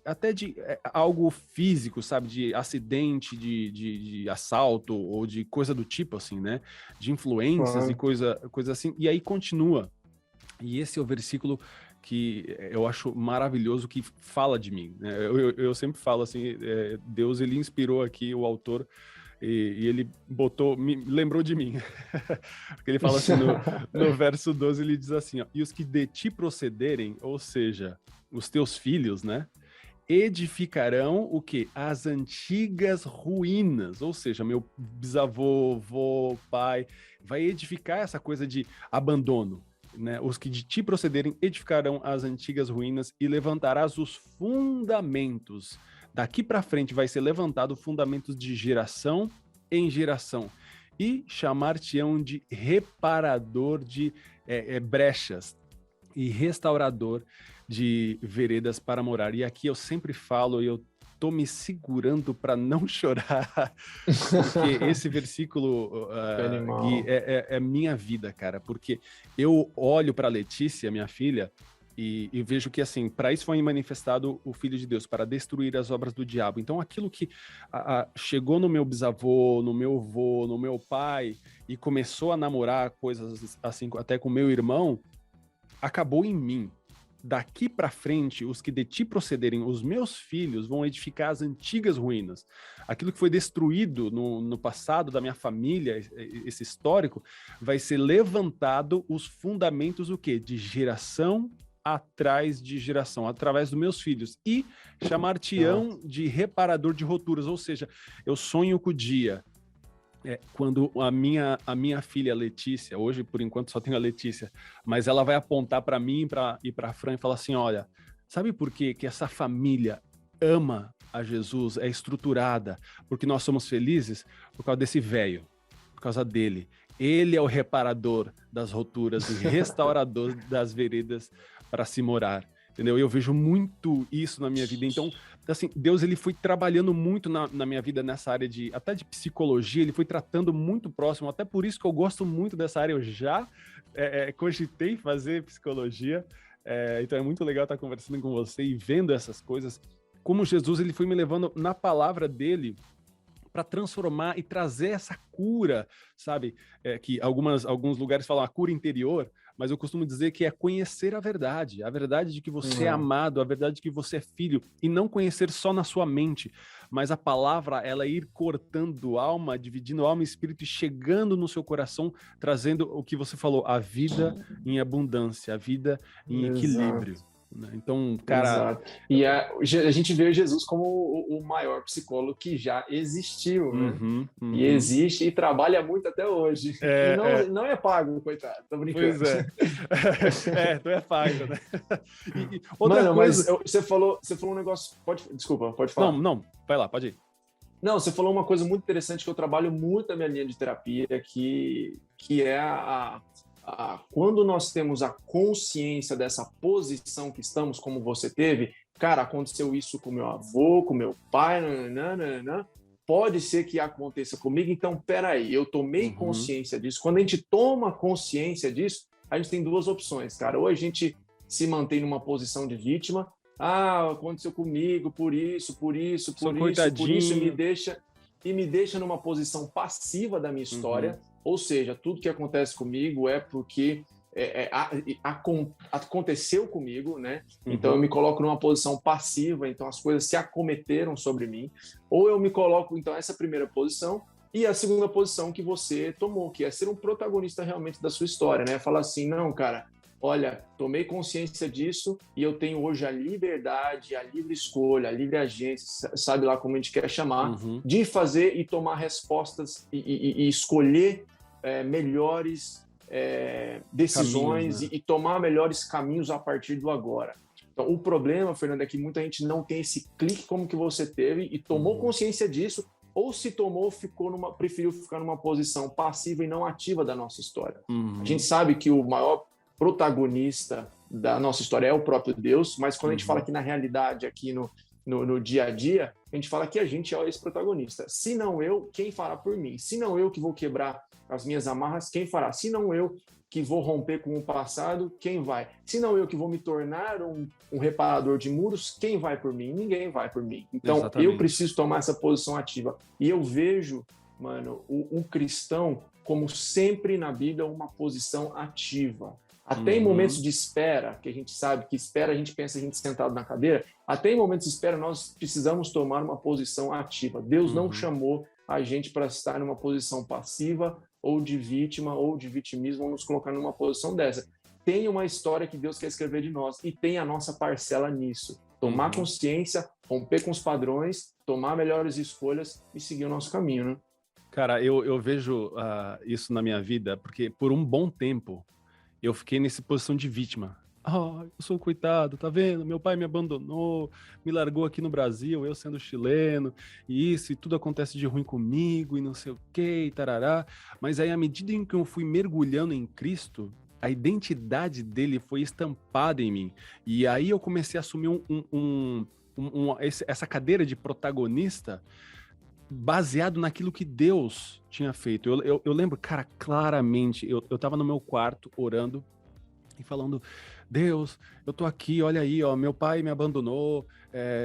até de algo físico, sabe? De acidente, de assalto ou de coisa do tipo, assim, né? De influências e coisa assim. E aí continua. E esse é o versículo que eu acho maravilhoso, que fala de mim, né? Eu sempre falo assim, Deus, ele inspirou aqui o autor e ele lembrou de mim. Porque ele fala assim, no verso 12, ele diz assim, ó, e os que de ti procederem, ou seja, os teus filhos, né, edificarão o quê? As antigas ruínas, ou seja, meu bisavô, vô, pai, vai edificar essa coisa de abandono, né? Os que de ti procederem edificarão as antigas ruínas e levantarás os fundamentos. Daqui para frente vai ser levantado fundamentos de geração em geração. E chamar-te-ão de reparador de brechas e restaurador de veredas para morar. E aqui eu sempre falo, e eu tô me segurando para não chorar, porque esse versículo, Gui, é minha vida, cara. Porque eu olho para Letícia, minha filha, e vejo que, assim, para isso foi manifestado o Filho de Deus, para destruir as obras do diabo. Então, aquilo que chegou no meu bisavô, no meu avô, no meu pai, e começou a namorar coisas assim, até com meu irmão, acabou em mim. Daqui para frente, os que de ti procederem, os meus filhos, vão edificar as antigas ruínas. Aquilo que foi destruído no passado da minha família, esse histórico, vai ser levantado os fundamentos, o quê? De geração atrás de geração, através dos meus filhos, e chamar-te-ão de reparador de roturas, ou seja, eu sonho com o dia, quando a minha filha Letícia, hoje por enquanto só tenho a Letícia, mas ela vai apontar para mim e para a Fran e falar assim, olha, sabe por que essa família ama a Jesus, é estruturada, porque nós somos felizes por causa desse velho, por causa dele. Ele é o reparador das roturas e restaurador das veredas para se morar, entendeu? E eu vejo muito isso na minha vida. Então, assim, Deus, ele foi trabalhando muito na minha vida nessa área até de psicologia, ele foi tratando muito próximo, até por isso que eu gosto muito dessa área. Eu já cogitei fazer psicologia, então é muito legal estar conversando com você e vendo essas coisas, como Jesus, ele foi me levando na palavra dele para transformar e trazer essa cura, sabe? Que alguns lugares falam a cura interior, mas eu costumo dizer que é conhecer a verdade de que você é amado, a verdade de que você é filho, e não conhecer só na sua mente, mas a palavra, ela ir cortando alma, dividindo alma e espírito e chegando no seu coração, trazendo o que você falou, a vida em abundância, a vida em equilíbrio. Então, cara... Exato. E a gente vê Jesus como o maior psicólogo que já existiu, né? E existe e trabalha muito até hoje. E não é pago, coitado. Tô brincando. Pois não é pago, né? Outra coisa... mas você falou um negócio... Desculpa, pode falar. Não, vai lá, pode ir. Não, você falou uma coisa muito interessante que eu trabalho muito na minha linha de terapia, que é quando nós temos a consciência dessa posição que estamos, como você teve, cara, aconteceu isso com meu avô, com meu pai, pode ser que aconteça comigo, então peraí, eu tomei consciência disso. Quando a gente toma consciência disso, a gente tem duas opções, cara. Ou a gente se mantém numa posição de vítima, aconteceu comigo, por isso, me deixa numa posição passiva da minha história, ou seja, tudo que acontece comigo é porque aconteceu comigo, né? Então eu me coloco numa posição passiva, então as coisas se acometeram sobre mim, ou eu me coloco, então, essa primeira posição, e a segunda posição que você tomou, que é ser um protagonista realmente da sua história, né? Falar assim, não, cara, olha, tomei consciência disso e eu tenho hoje a liberdade, a livre escolha, a livre agência, sabe lá como a gente quer chamar, de fazer e tomar respostas e escolher melhores decisões, caminhos, né? e tomar melhores caminhos a partir do agora. Então, o problema, Fernando, é que muita gente não tem esse clique como que você teve e tomou consciência disso, ou se tomou, preferiu ficar numa posição passiva e não ativa da nossa história. A gente sabe que o maior protagonista da nossa história é o próprio Deus, mas quando a gente fala que na realidade, aqui no dia a dia, a gente fala que a gente é esse protagonista. Se não eu, quem fará por mim? Se não eu que vou quebrar as minhas amarras, quem fará? Se não eu que vou romper com o passado, quem vai? Se não eu que vou me tornar um reparador de muros, quem vai por mim? Ninguém vai por mim. Então, exatamente, eu preciso tomar essa posição ativa. E eu vejo, mano, o cristão como sempre na Bíblia uma posição ativa. Até em momentos de espera, que a gente sabe que espera, a gente pensa a gente sentado na cadeira, até em momentos de espera nós precisamos tomar uma posição ativa. Deus não chamou a gente para estar numa posição passiva ou de vítima ou de vitimismo, ou nos colocar numa posição dessa. Tem uma história que Deus quer escrever de nós e tem a nossa parcela nisso. Tomar consciência, romper com os padrões, tomar melhores escolhas e seguir o nosso caminho, né? Cara, eu vejo isso na minha vida, porque por um bom tempo eu fiquei nessa posição de vítima. Eu sou um coitado, tá vendo? Meu pai me abandonou, me largou aqui no Brasil, eu sendo chileno, e tudo acontece de ruim comigo, e não sei o quê, e tarará. Mas aí, à medida em que eu fui mergulhando em Cristo, a identidade dele foi estampada em mim. E aí eu comecei a assumir essa cadeira de protagonista baseado naquilo que Deus tinha feito. Eu lembro, cara, claramente, eu tava no meu quarto orando e falando, Deus, eu tô aqui, olha aí, ó, meu pai me abandonou,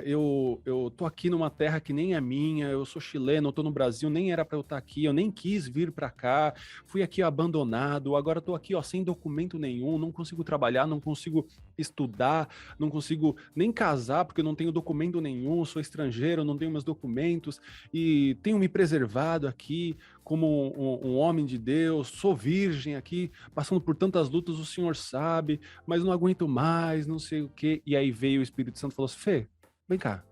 eu tô aqui numa terra que nem é minha, eu sou chileno, eu tô no Brasil, nem era para eu estar aqui, eu nem quis vir para cá, fui aqui abandonado, agora tô aqui, ó, sem documento nenhum, não consigo trabalhar, não consigo estudar, não consigo nem casar, porque eu não tenho documento nenhum, sou estrangeiro, não tenho meus documentos, e tenho me preservado aqui como um homem de Deus, sou virgem aqui, passando por tantas lutas, o Senhor sabe, mas não aguento mais, não sei o quê. E aí veio o Espírito Santo e falou assim, Fê, vem cá,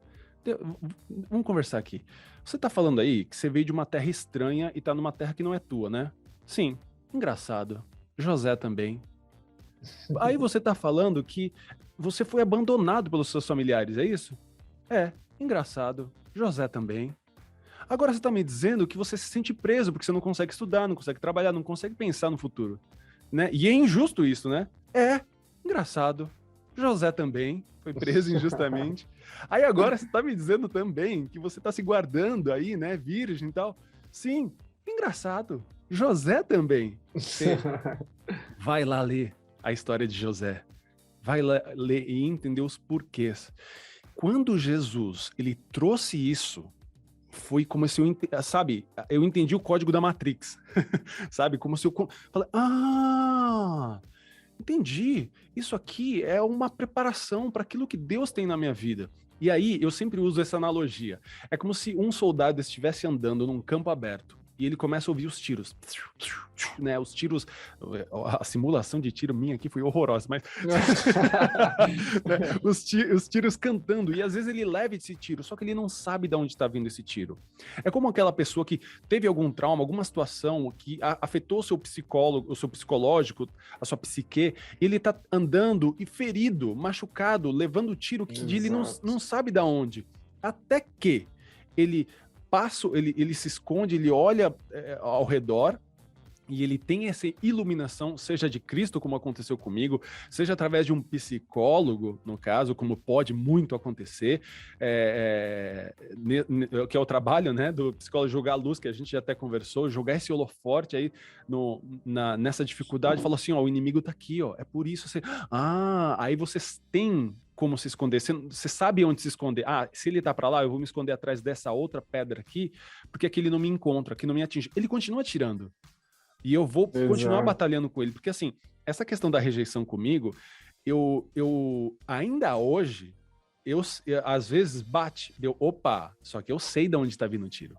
vamos conversar aqui. Você tá falando aí que você veio de uma terra estranha e tá numa terra que não é tua, né? Sim, engraçado. José também. Aí você tá falando que você foi abandonado pelos seus familiares, é isso? É, engraçado. José também. Agora você tá me dizendo que você se sente preso porque você não consegue estudar, não consegue trabalhar, não consegue pensar no futuro, né? E é injusto isso, né? É, engraçado. José também foi preso injustamente. Aí agora você tá me dizendo também que você tá se guardando aí, né, virgem e tal. Sim, engraçado. José também. Você vai lá ler a história de José. Vai lá ler e entender os porquês. Quando Jesus, ele trouxe isso, foi como se eu entendi o código da Matrix, sabe? Como se eu falei, entendi, isso aqui é uma preparação para aquilo que Deus tem na minha vida. E aí, eu sempre uso essa analogia. É como se um soldado estivesse andando num campo aberto e ele começa a ouvir os tiros, né? Os tiros, a simulação de tiro minha aqui foi horrorosa, mas né? Os tiros cantando, e às vezes ele leva esse tiro, só que ele não sabe de onde está vindo esse tiro. É como aquela pessoa que teve algum trauma, alguma situação que afetou o seu psicológico, a sua psique, e ele tá andando e ferido, machucado, levando tiro que ele não sabe de onde. Até que ele se esconde, ele olha ao redor e ele tem essa iluminação, seja de Cristo, como aconteceu comigo, seja através de um psicólogo, no caso, como pode muito acontecer, que é o trabalho, né, do psicólogo, jogar a luz, que a gente já até conversou, jogar esse holoforte aí nessa dificuldade, falou assim, ó, o inimigo tá aqui, ó, é por isso você... aí vocês têm como se esconder, você sabe onde se esconder. Se ele tá para lá, eu vou me esconder atrás dessa outra pedra aqui, porque aqui ele não me encontra, aqui não me atinge. Ele continua atirando. E eu vou continuar batalhando com ele, porque assim, essa questão da rejeição comigo, eu ainda hoje, eu às vezes bate, só que eu sei de onde está vindo o tiro.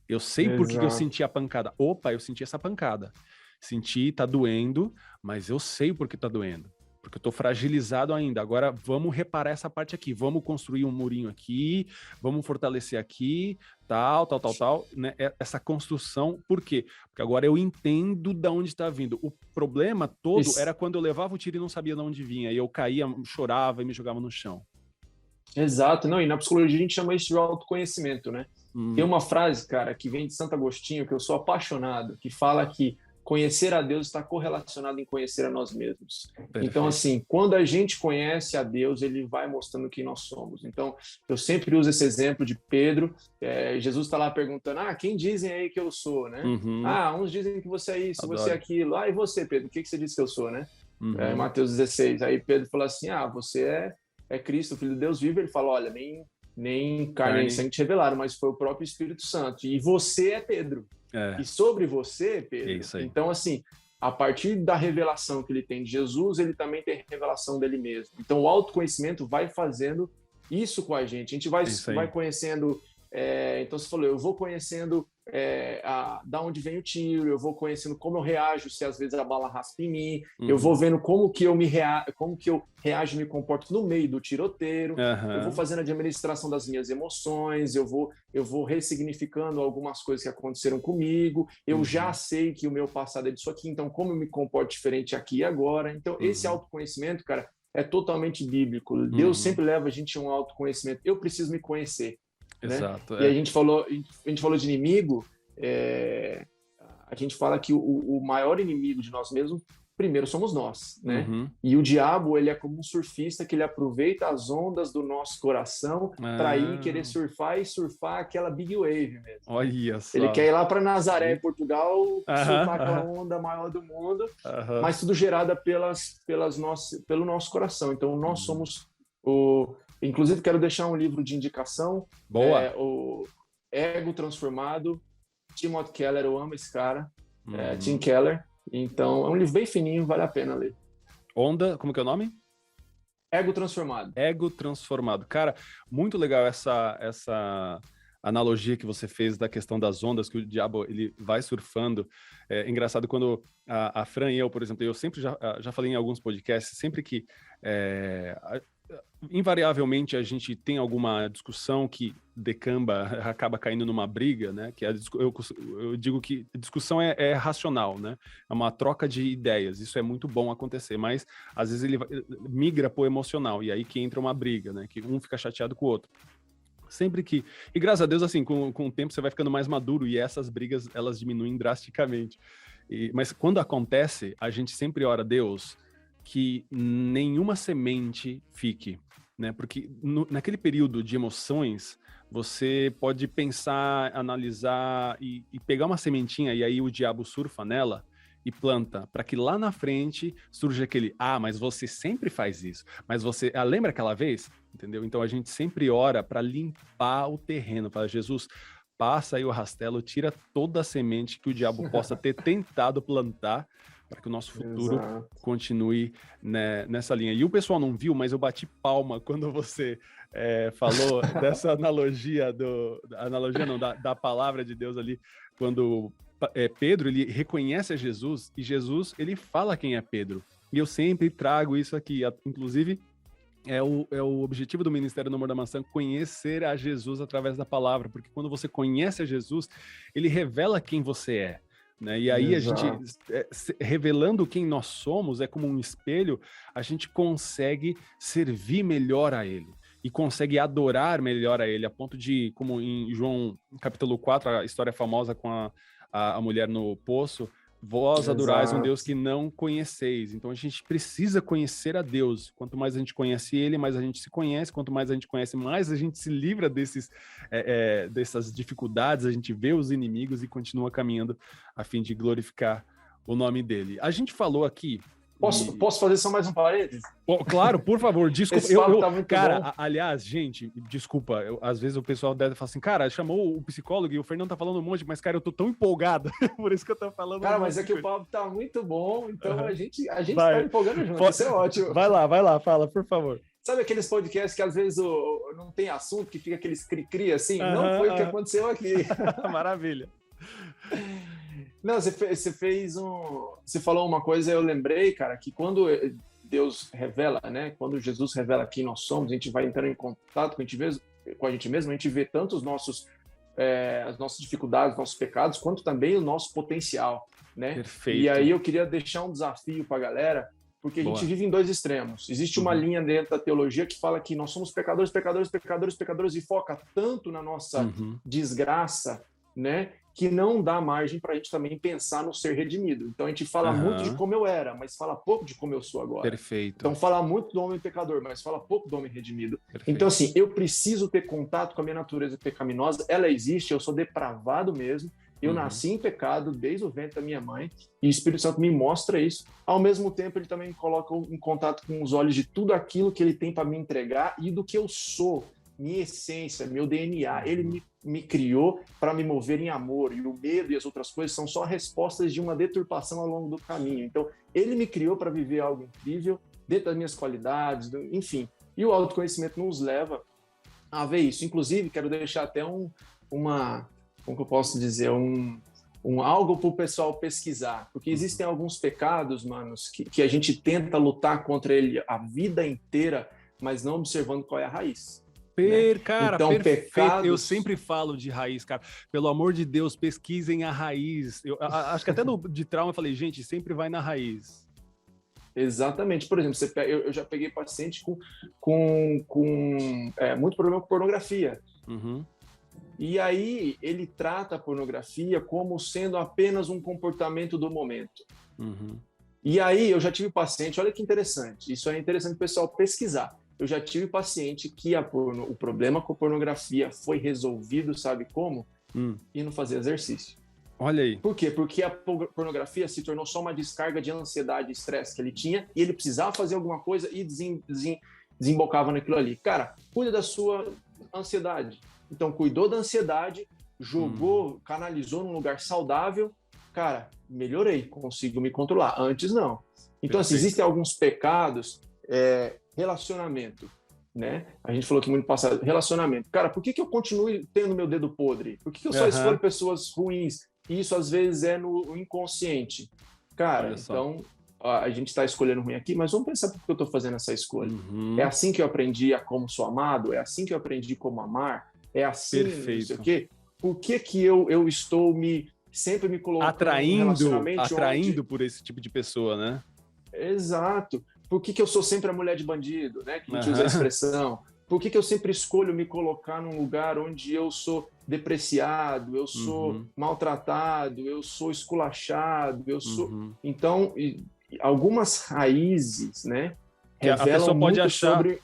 Eu sei por que eu senti a pancada. Eu senti essa pancada. Senti, tá doendo, mas eu sei por que tá doendo. Porque eu tô fragilizado ainda. Agora vamos reparar essa parte aqui. Vamos construir um murinho aqui, vamos fortalecer aqui, tal, né? Essa construção, por quê? Porque agora eu entendo de onde está vindo. O problema todo era quando eu levava o tiro e não sabia de onde vinha. E eu caía, chorava e me jogava no chão. Exato. Não, e na psicologia a gente chama isso de autoconhecimento, né? Tem uma frase, cara, que vem de Santo Agostinho, que eu sou apaixonado, que fala que conhecer a Deus está correlacionado em conhecer a nós mesmos. Perfeito. Então, assim, quando a gente conhece a Deus, ele vai mostrando quem nós somos. Então, eu sempre uso esse exemplo de Pedro. Jesus está lá perguntando, quem dizem aí que eu sou, né? Uns dizem que você é isso, você é aquilo. E você, Pedro, o que você disse que eu sou, né? Mateus 16. Aí Pedro falou assim, você é Cristo, o Filho de Deus vivo. Ele fala, olha, nem carne nem sangue te revelaram, mas foi o próprio Espírito Santo. E você é Pedro. E sobre você, Pedro, então assim, a partir da revelação que ele tem de Jesus, ele também tem a revelação dele mesmo. Então o autoconhecimento vai fazendo isso com a gente vai conhecendo, então você falou, eu vou conhecendo da onde vem o tiro, eu vou conhecendo como eu reajo se às vezes a bala raspa em mim, eu vou vendo como que eu reajo e me comporto no meio do tiroteio, eu vou fazendo a administração das minhas emoções, eu vou ressignificando algumas coisas que aconteceram comigo, eu já sei que o meu passado é disso aqui, então como eu me comporto diferente aqui e agora. Então esse autoconhecimento, cara, é totalmente bíblico. Deus sempre leva a gente a um autoconhecimento. Eu preciso me conhecer. Exato. Né? E a gente falou de inimigo, a gente fala que o maior inimigo de nós mesmos, primeiro somos nós, né? E o diabo, ele é como um surfista que ele aproveita as ondas do nosso coração para ir querer surfar aquela big wave mesmo. Olha só. Ele quer ir lá para Nazaré, Portugal, surfar aquela onda maior do mundo, mas tudo gerada pelo nosso coração. Então nós somos Inclusive, quero deixar um livro de indicação. Boa. O Ego Transformado, Timothy Keller, eu amo esse cara. Tim Keller. Então, é um livro bem fininho, vale a pena ler. Como que é o nome? Ego Transformado. Ego Transformado. Cara, muito legal essa analogia que você fez da questão das ondas, que o diabo ele vai surfando. É engraçado quando a Fran e eu, por exemplo, eu sempre já falei em alguns podcasts, sempre que invariavelmente a gente tem alguma discussão que decamba, acaba caindo numa briga, né? Que eu digo que discussão é racional, né? É uma troca de ideias, isso é muito bom acontecer, mas às vezes ele migra pro emocional, e aí que entra uma briga, né? Que um fica chateado com o outro. Sempre que... E graças a Deus, assim, com o tempo você vai ficando mais maduro e essas brigas, elas diminuem drasticamente. Mas quando acontece, a gente sempre ora a Deus que nenhuma semente fique, né? Porque naquele período de emoções, você pode pensar, analisar e pegar uma sementinha e aí o diabo surfa nela e planta, para que lá na frente surja aquele, mas você sempre faz isso, mas você, lembra aquela vez? Entendeu? Então a gente sempre ora para limpar o terreno, para Jesus, passa aí o rastelo, tira toda a semente que o diabo possa ter tentado plantar, para que o nosso futuro continue, né, nessa linha. E o pessoal não viu, mas eu bati palma quando você falou dessa analogia, da palavra de Deus ali, quando Pedro, ele reconhece a Jesus, e Jesus, ele fala quem é Pedro. E eu sempre trago isso aqui, inclusive, é o objetivo do Ministério do Amor da Maçã, conhecer a Jesus através da palavra, porque quando você conhece a Jesus, ele revela quem você é. Né? E aí a gente, revelando quem nós somos, é como um espelho, a gente consegue servir melhor a ele e consegue adorar melhor a ele, a ponto de, como em João capítulo 4, a história famosa com a mulher no poço, Vós adorais um Deus Exato. que não conheceis. Então a gente precisa conhecer a Deus. Quanto mais a gente conhece Ele, mais a gente se conhece. Quanto mais a gente conhece, mais a gente se livra dessas dificuldades. A gente vê os inimigos e continua caminhando a fim de glorificar o nome dele. A gente falou aqui. Posso fazer só mais um parênteses? Claro, por favor, desculpa. Esse papo tá muito cara, bom. aliás, gente, desculpa. Às vezes o pessoal deve falar assim, cara, chamou o psicólogo e o Fernando tá falando um monte, mas, cara, eu tô tão empolgado, por isso que eu tô falando. Cara, mas é que o papo tá muito bom, então a gente Vai. tá empolgando junto, isso é ótimo. Vai lá, fala, por favor. Sabe aqueles podcasts que às vezes não tem assunto, que fica aqueles cri-cri assim? Não foi o que aconteceu aqui. Maravilha. Não, você falou uma coisa, eu lembrei, cara, que quando Deus revela, né? Quando Jesus revela quem nós somos, a gente vai entrando em contato com a gente mesmo, a gente vê tanto as nossas dificuldades, nossos pecados, quanto também o nosso potencial, né? Perfeito. E aí eu queria deixar um desafio para a galera, porque a gente vive em dois extremos. Existe uma linha dentro da teologia que fala que nós somos pecadores, pecadores, pecadores, pecadores, e foca tanto na nossa desgraça, né? Que não dá margem para a gente também pensar no ser redimido. Então a gente fala muito de como eu era, mas fala pouco de como eu sou agora. Perfeito. Então fala muito do homem pecador, mas fala pouco do homem redimido. Perfeito. Então assim, eu preciso ter contato com a minha natureza pecaminosa, ela existe, eu sou depravado mesmo, eu nasci em pecado desde o ventre da minha mãe, e o Espírito Santo me mostra isso. Ao mesmo tempo, ele também me coloca em contato com os olhos de tudo aquilo que ele tem para me entregar e do que eu sou, minha essência, meu DNA. Ele me criou para me mover em amor, e o medo e as outras coisas são só respostas de uma deturpação ao longo do caminho. Então, ele me criou para viver algo incrível, dentro das minhas qualidades, enfim. E o autoconhecimento nos leva a ver isso. Inclusive, quero deixar até como que eu posso dizer, algo para o pessoal pesquisar, porque existem alguns pecados, manos, que a gente tenta lutar contra ele a vida inteira, mas não observando qual é a raiz. Cara, então, perfeito. pecados... Eu sempre falo de raiz, cara. Pelo amor de Deus, pesquisem a raiz. Acho que até de trauma eu falei, gente, sempre vai na raiz. Exatamente. Por exemplo, eu já peguei paciente com muito problema com pornografia. E aí ele trata a pornografia como sendo apenas um comportamento do momento. E aí eu já tive paciente, olha que interessante, isso é interessante o pessoal pesquisar. Eu já tive paciente que o problema com a pornografia foi resolvido, sabe como? E não fazer exercício. Olha aí. Por quê? Porque a pornografia se tornou só uma descarga de ansiedade e estresse que ele tinha, e ele precisava fazer alguma coisa e desembocava naquilo ali. Cara, cuida da sua ansiedade. Então, cuidou da ansiedade, jogou, canalizou num lugar saudável. Cara, melhorei, consigo me controlar. Antes, não. Então, assim, existem alguns pecados... relacionamento, né? A gente falou aqui muito passado, relacionamento. Cara, por que eu continuo tendo meu dedo podre? Por que eu só escolho pessoas ruins? E isso, às vezes, é no inconsciente. Cara, então, a gente está escolhendo ruim aqui, mas vamos pensar por que eu estou fazendo essa escolha. É assim que eu aprendi a como sou amado? É assim que eu aprendi como amar? É assim, não sei o quê? Por que eu estou sempre me colocando atraindo por esse tipo de pessoa, né? Exato. Por que eu sou sempre a mulher de bandido, né? Que a gente usa a expressão. Por que eu sempre escolho me colocar num lugar onde eu sou depreciado, eu sou maltratado, eu sou esculachado, eu sou... Então, algumas raízes, né? Revelam a pessoa pode muito achar... sobre...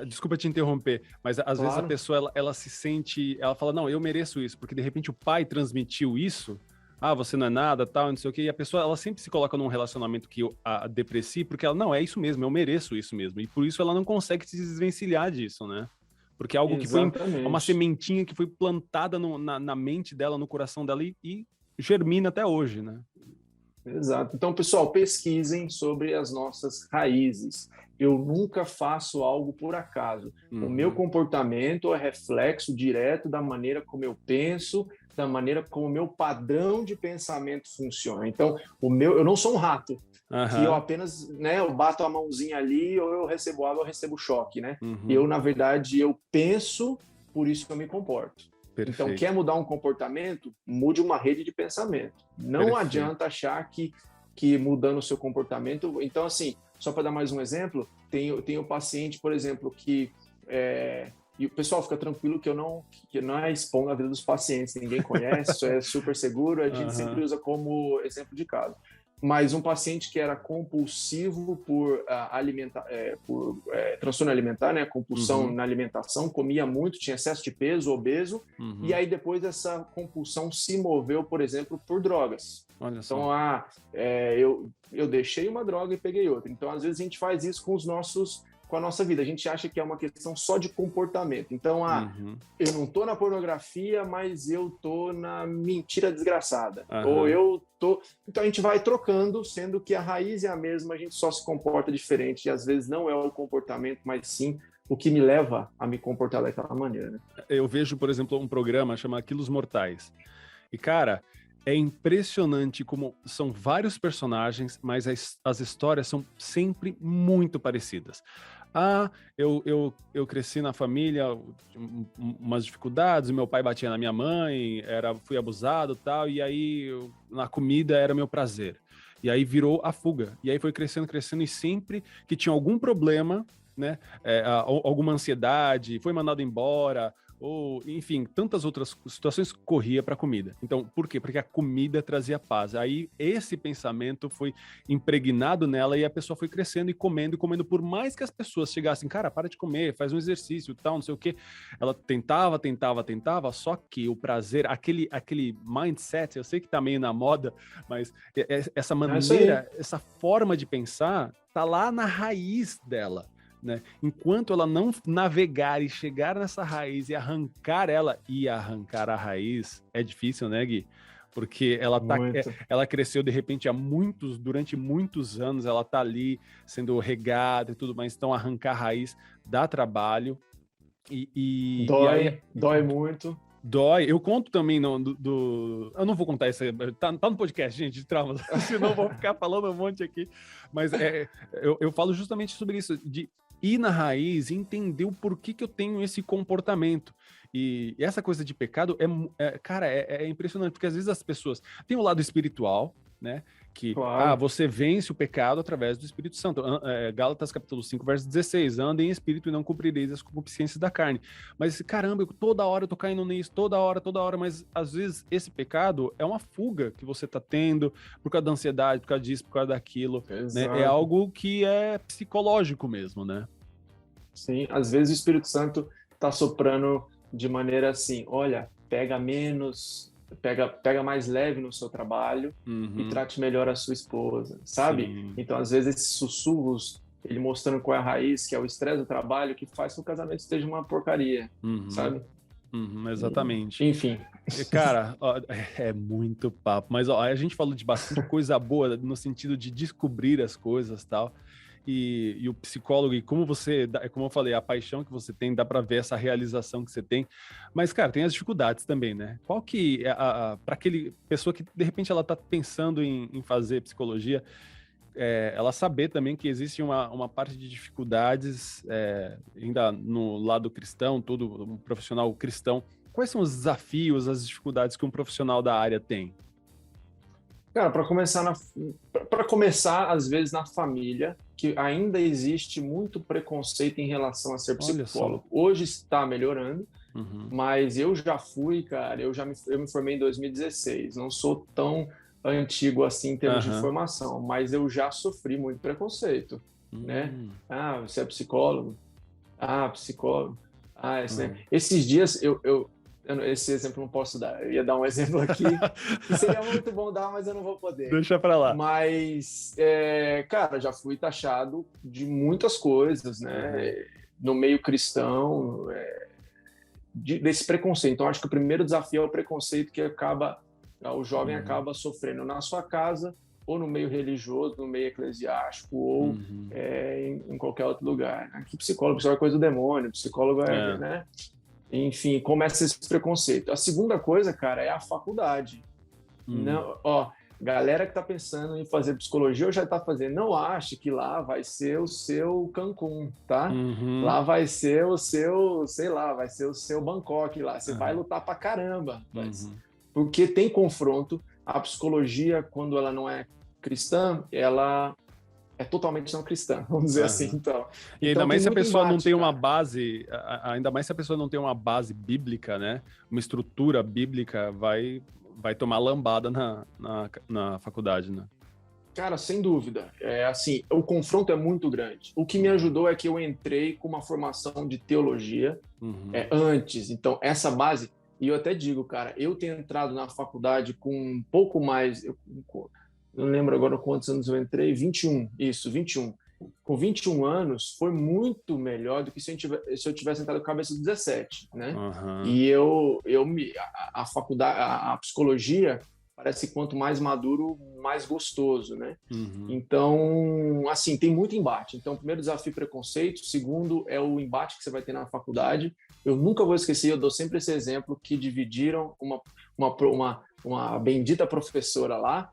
Desculpa te interromper, mas às vezes a pessoa ela se sente... Ela fala, não, eu mereço isso, porque de repente o pai transmitiu isso... você não é nada, tal, não sei o quê. E a pessoa, ela sempre se coloca num relacionamento que a deprecie, porque ela, não, é isso mesmo, eu mereço isso mesmo. E por isso ela não consegue se desvencilhar disso, né? Porque é algo que foi uma sementinha que foi plantada na mente dela, no coração dela e germina até hoje, né? Exato. Então, pessoal, pesquisem sobre as nossas raízes. Eu nunca faço algo por acaso. O meu comportamento é reflexo direto da maneira como eu penso, da maneira como o meu padrão de pensamento funciona. Então, eu não sou um rato, que eu apenas, né, eu bato a mãozinha ali, ou eu recebo água, eu recebo choque, né? Eu, na verdade, eu penso, por isso que eu me comporto. Perfeito. Então, quer mudar um comportamento? Mude uma rede de pensamento. Não adianta achar que mudando o seu comportamento... Então, assim, só para dar mais um exemplo, tem o paciente, por exemplo, que E o pessoal fica tranquilo que não é expondo a vida dos pacientes, ninguém conhece, isso é super seguro, a gente sempre usa como exemplo de caso. Mas um paciente que era compulsivo por transtorno alimentar, né, compulsão na alimentação, comia muito, tinha excesso de peso, obeso, e aí depois essa compulsão se moveu, por exemplo, por drogas. Olha só. Então, eu deixei uma droga e peguei outra. Então, às vezes a gente faz isso com a nossa vida. A gente acha que é uma questão só de comportamento. Então, eu não tô na pornografia, mas eu tô na mentira desgraçada. Ou eu tô... Então, a gente vai trocando, sendo que a raiz é a mesma, a gente só se comporta diferente. E, às vezes, não é o comportamento, mas sim o que me leva a me comportar daquela maneira. Né? Eu vejo, por exemplo, um programa chamado Quilos Mortais. E, cara, é impressionante como são vários personagens, mas as histórias são sempre muito parecidas. Eu cresci na família, umas dificuldades, meu pai batia na minha mãe, fui abusado e tal, e aí na comida era meu prazer. E aí virou a fuga. E aí foi crescendo, e sempre que tinha algum problema, né, alguma ansiedade, foi mandado embora, ou, enfim, tantas outras situações, corria para a comida. Então, por quê? Porque a comida trazia paz. Aí, esse pensamento foi impregnado nela e a pessoa foi crescendo e comendo, por mais que as pessoas chegassem, cara, para de comer, faz um exercício, tal, não sei o quê. Ela tentava, só que o prazer, aquele mindset, eu sei que tá meio na moda, mas essa maneira, essa forma de pensar, tá lá na raiz dela. Né? Enquanto ela não navegar e chegar nessa raiz e arrancar a raiz, é difícil, né, Gui? Porque ela cresceu de repente durante muitos anos, ela tá ali sendo regada e tudo mais, então arrancar a raiz dá trabalho dói muito. Dói. Eu conto também eu não vou contar isso aí, tá no podcast, gente, de traumas, senão eu vou ficar falando um monte aqui. Mas eu falo justamente sobre isso, de ir na raiz e entender o porquê que eu tenho esse comportamento. E essa coisa de pecado cara, é impressionante, porque às vezes as pessoas têm o lado espiritual, né? Que você vence o pecado através do Espírito Santo. Gálatas capítulo 5, verso 16. Andem em espírito e não cumprireis as concupiscências da carne. Mas, caramba, toda hora eu tô caindo nisso, toda hora, mas às vezes esse pecado é uma fuga que você tá tendo por causa da ansiedade, por causa disso, por causa daquilo. Né? É algo que é psicológico mesmo, né? Sim, às vezes o Espírito Santo tá soprando de maneira assim, olha, pega mais leve no seu trabalho e trate melhor a sua esposa, sabe? Sim. Então, às vezes, esses sussurros, ele mostrando qual é a raiz, que é o estresse do trabalho, que faz com que o casamento esteja uma porcaria, sabe? Exatamente. Enfim. Cara, é muito papo, mas a gente falou de bastante coisa boa no sentido de descobrir as coisas e tal. E o psicólogo, e como eu falei, a paixão que você tem, dá para ver essa realização que você tem, mas, cara, tem as dificuldades também, né? Qual que é para aquele pessoa que, de repente, ela tá pensando em fazer psicologia, ela saber também que existe uma parte de dificuldades, ainda no lado cristão, todo um profissional cristão, quais são os desafios, as dificuldades que um profissional da área tem? Cara, para começar, às vezes, na família, que ainda existe muito preconceito em relação a ser psicólogo. Hoje está melhorando, mas eu já fui, cara, eu me formei em 2016, não sou tão antigo assim em termos de formação, mas eu já sofri muito preconceito, né? Você é psicólogo? Psicólogo. Esses dias esse exemplo não posso dar. Eu ia dar um exemplo aqui que seria muito bom dar, mas eu não vou poder. Deixa pra lá. Mas, cara, já fui taxado de muitas coisas, né? No meio cristão, desse preconceito. Então, acho que o primeiro desafio é o preconceito que o jovem acaba sofrendo na sua casa, ou no meio religioso, no meio eclesiástico, ou em qualquer outro lugar. Aqui, psicólogo é coisa do demônio, psicólogo né? Enfim, começa esse preconceito. A segunda coisa, cara, é a faculdade. Não, galera que tá pensando em fazer psicologia ou já tá fazendo, não ache que lá vai ser o seu Cancún, tá? Lá vai ser o seu, sei lá, vai ser o seu Bangkok lá. Você vai lutar pra caramba. Porque tem confronto. A psicologia, quando ela não é cristã, ela é totalmente não cristã, vamos dizer assim, então. E ainda Então tem mais se a muito pessoa não embate, tem uma cara. base, ainda mais se a pessoa não tem uma base bíblica, né? Uma estrutura bíblica, vai tomar lambada na faculdade, né? Cara, sem dúvida. É assim, o confronto é muito grande. O que me ajudou é que eu entrei com uma formação de teologia Uhum. antes. Então, essa base, e eu até digo, cara, eu tenho entrado na faculdade com um pouco mais, eu não lembro agora quantos anos eu entrei, 21, isso, 21. Com 21 anos, foi muito melhor do que se eu tivesse entrado com a cabeça de 17, né? Uhum. E a faculdade, a psicologia, parece que quanto mais maduro, mais gostoso, né? Uhum. Então, assim, tem muito embate. Então, primeiro desafio, preconceito. Segundo, é o embate que você vai ter na faculdade. Eu nunca vou esquecer, eu dou sempre esse exemplo, que dividiram uma bendita professora lá,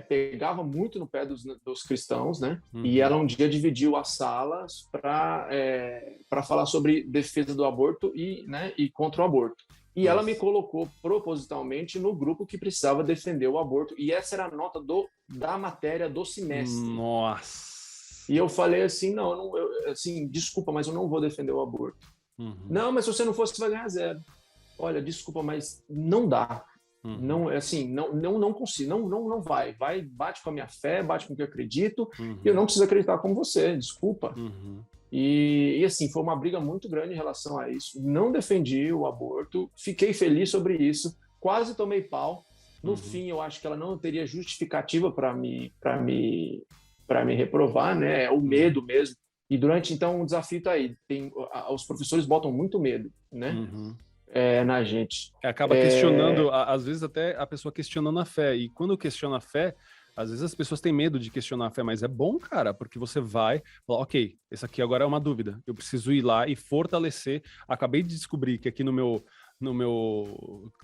pegava muito no pé dos cristãos, né? E Uhum. ela um dia dividiu as salas para falar sobre defesa do aborto né, e contra o aborto. E ela me Nossa. colocou propositalmente no grupo que precisava defender o aborto. E essa era a nota da matéria do semestre. Nossa. E eu falei assim, não, assim, desculpa, mas eu não vou defender o aborto. Uhum. Não, mas se você não for, você vai ganhar zero. Olha, desculpa, mas não dá. Uhum. Não, assim, não consigo, não vai. Vai, bate com a minha fé, bate com o que eu acredito. E eu Uhum. não preciso acreditar como você, desculpa. Uhum. E assim, foi uma briga muito grande em relação a isso. Não defendi o aborto, fiquei feliz sobre isso, quase tomei pau. No Uhum. fim, eu acho que ela não teria justificativa para me reprovar, né? É o Uhum. medo mesmo. E durante, então, o desafio está aí. Os professores botam muito medo, né? Uhum. Na gente. Acaba questionando, às vezes até a pessoa questionando a fé. E quando questiona a fé, às vezes as pessoas têm medo de questionar a fé, mas é bom, cara, porque você vai falar, ok, esse aqui agora é uma dúvida. Eu preciso ir lá e fortalecer. Acabei de descobrir que aqui no meu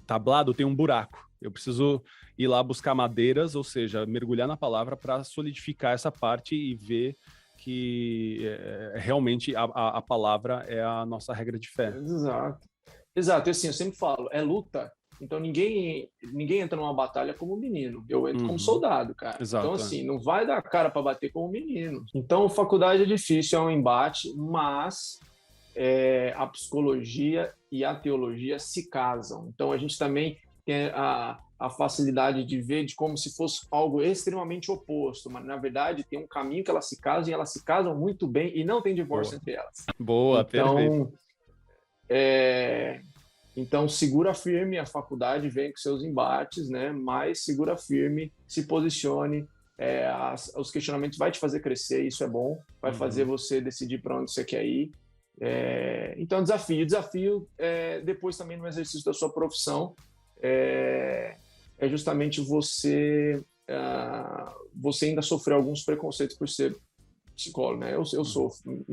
tablado tem um buraco. Eu preciso ir lá buscar madeiras, ou seja, mergulhar na palavra para solidificar essa parte e ver que realmente a palavra é a nossa regra de fé. Exato. Exato, e assim, eu sempre falo, é luta. Então ninguém entra numa batalha como menino. Eu entro como Uhum. soldado, cara. Então Exato. assim, não vai dar cara para bater como menino. Então faculdade é difícil, é um embate, mas a psicologia e a teologia se casam. Então a gente também tem a facilidade de ver de como se fosse algo extremamente oposto, mas na verdade tem um caminho que elas se casam e elas se casam muito bem e não tem divórcio Boa. entre elas. Boa, perfeito. Então, é, então, segura firme, a faculdade vem com seus embates, né? Mas segura firme, se posicione. Os questionamentos vai te fazer crescer, isso é bom, vai fazer Uhum. você decidir para onde você quer ir. Então, desafio depois também no exercício da sua profissão é justamente você ainda sofrer alguns preconceitos por ser psicólogo, né? Eu Uhum. sofro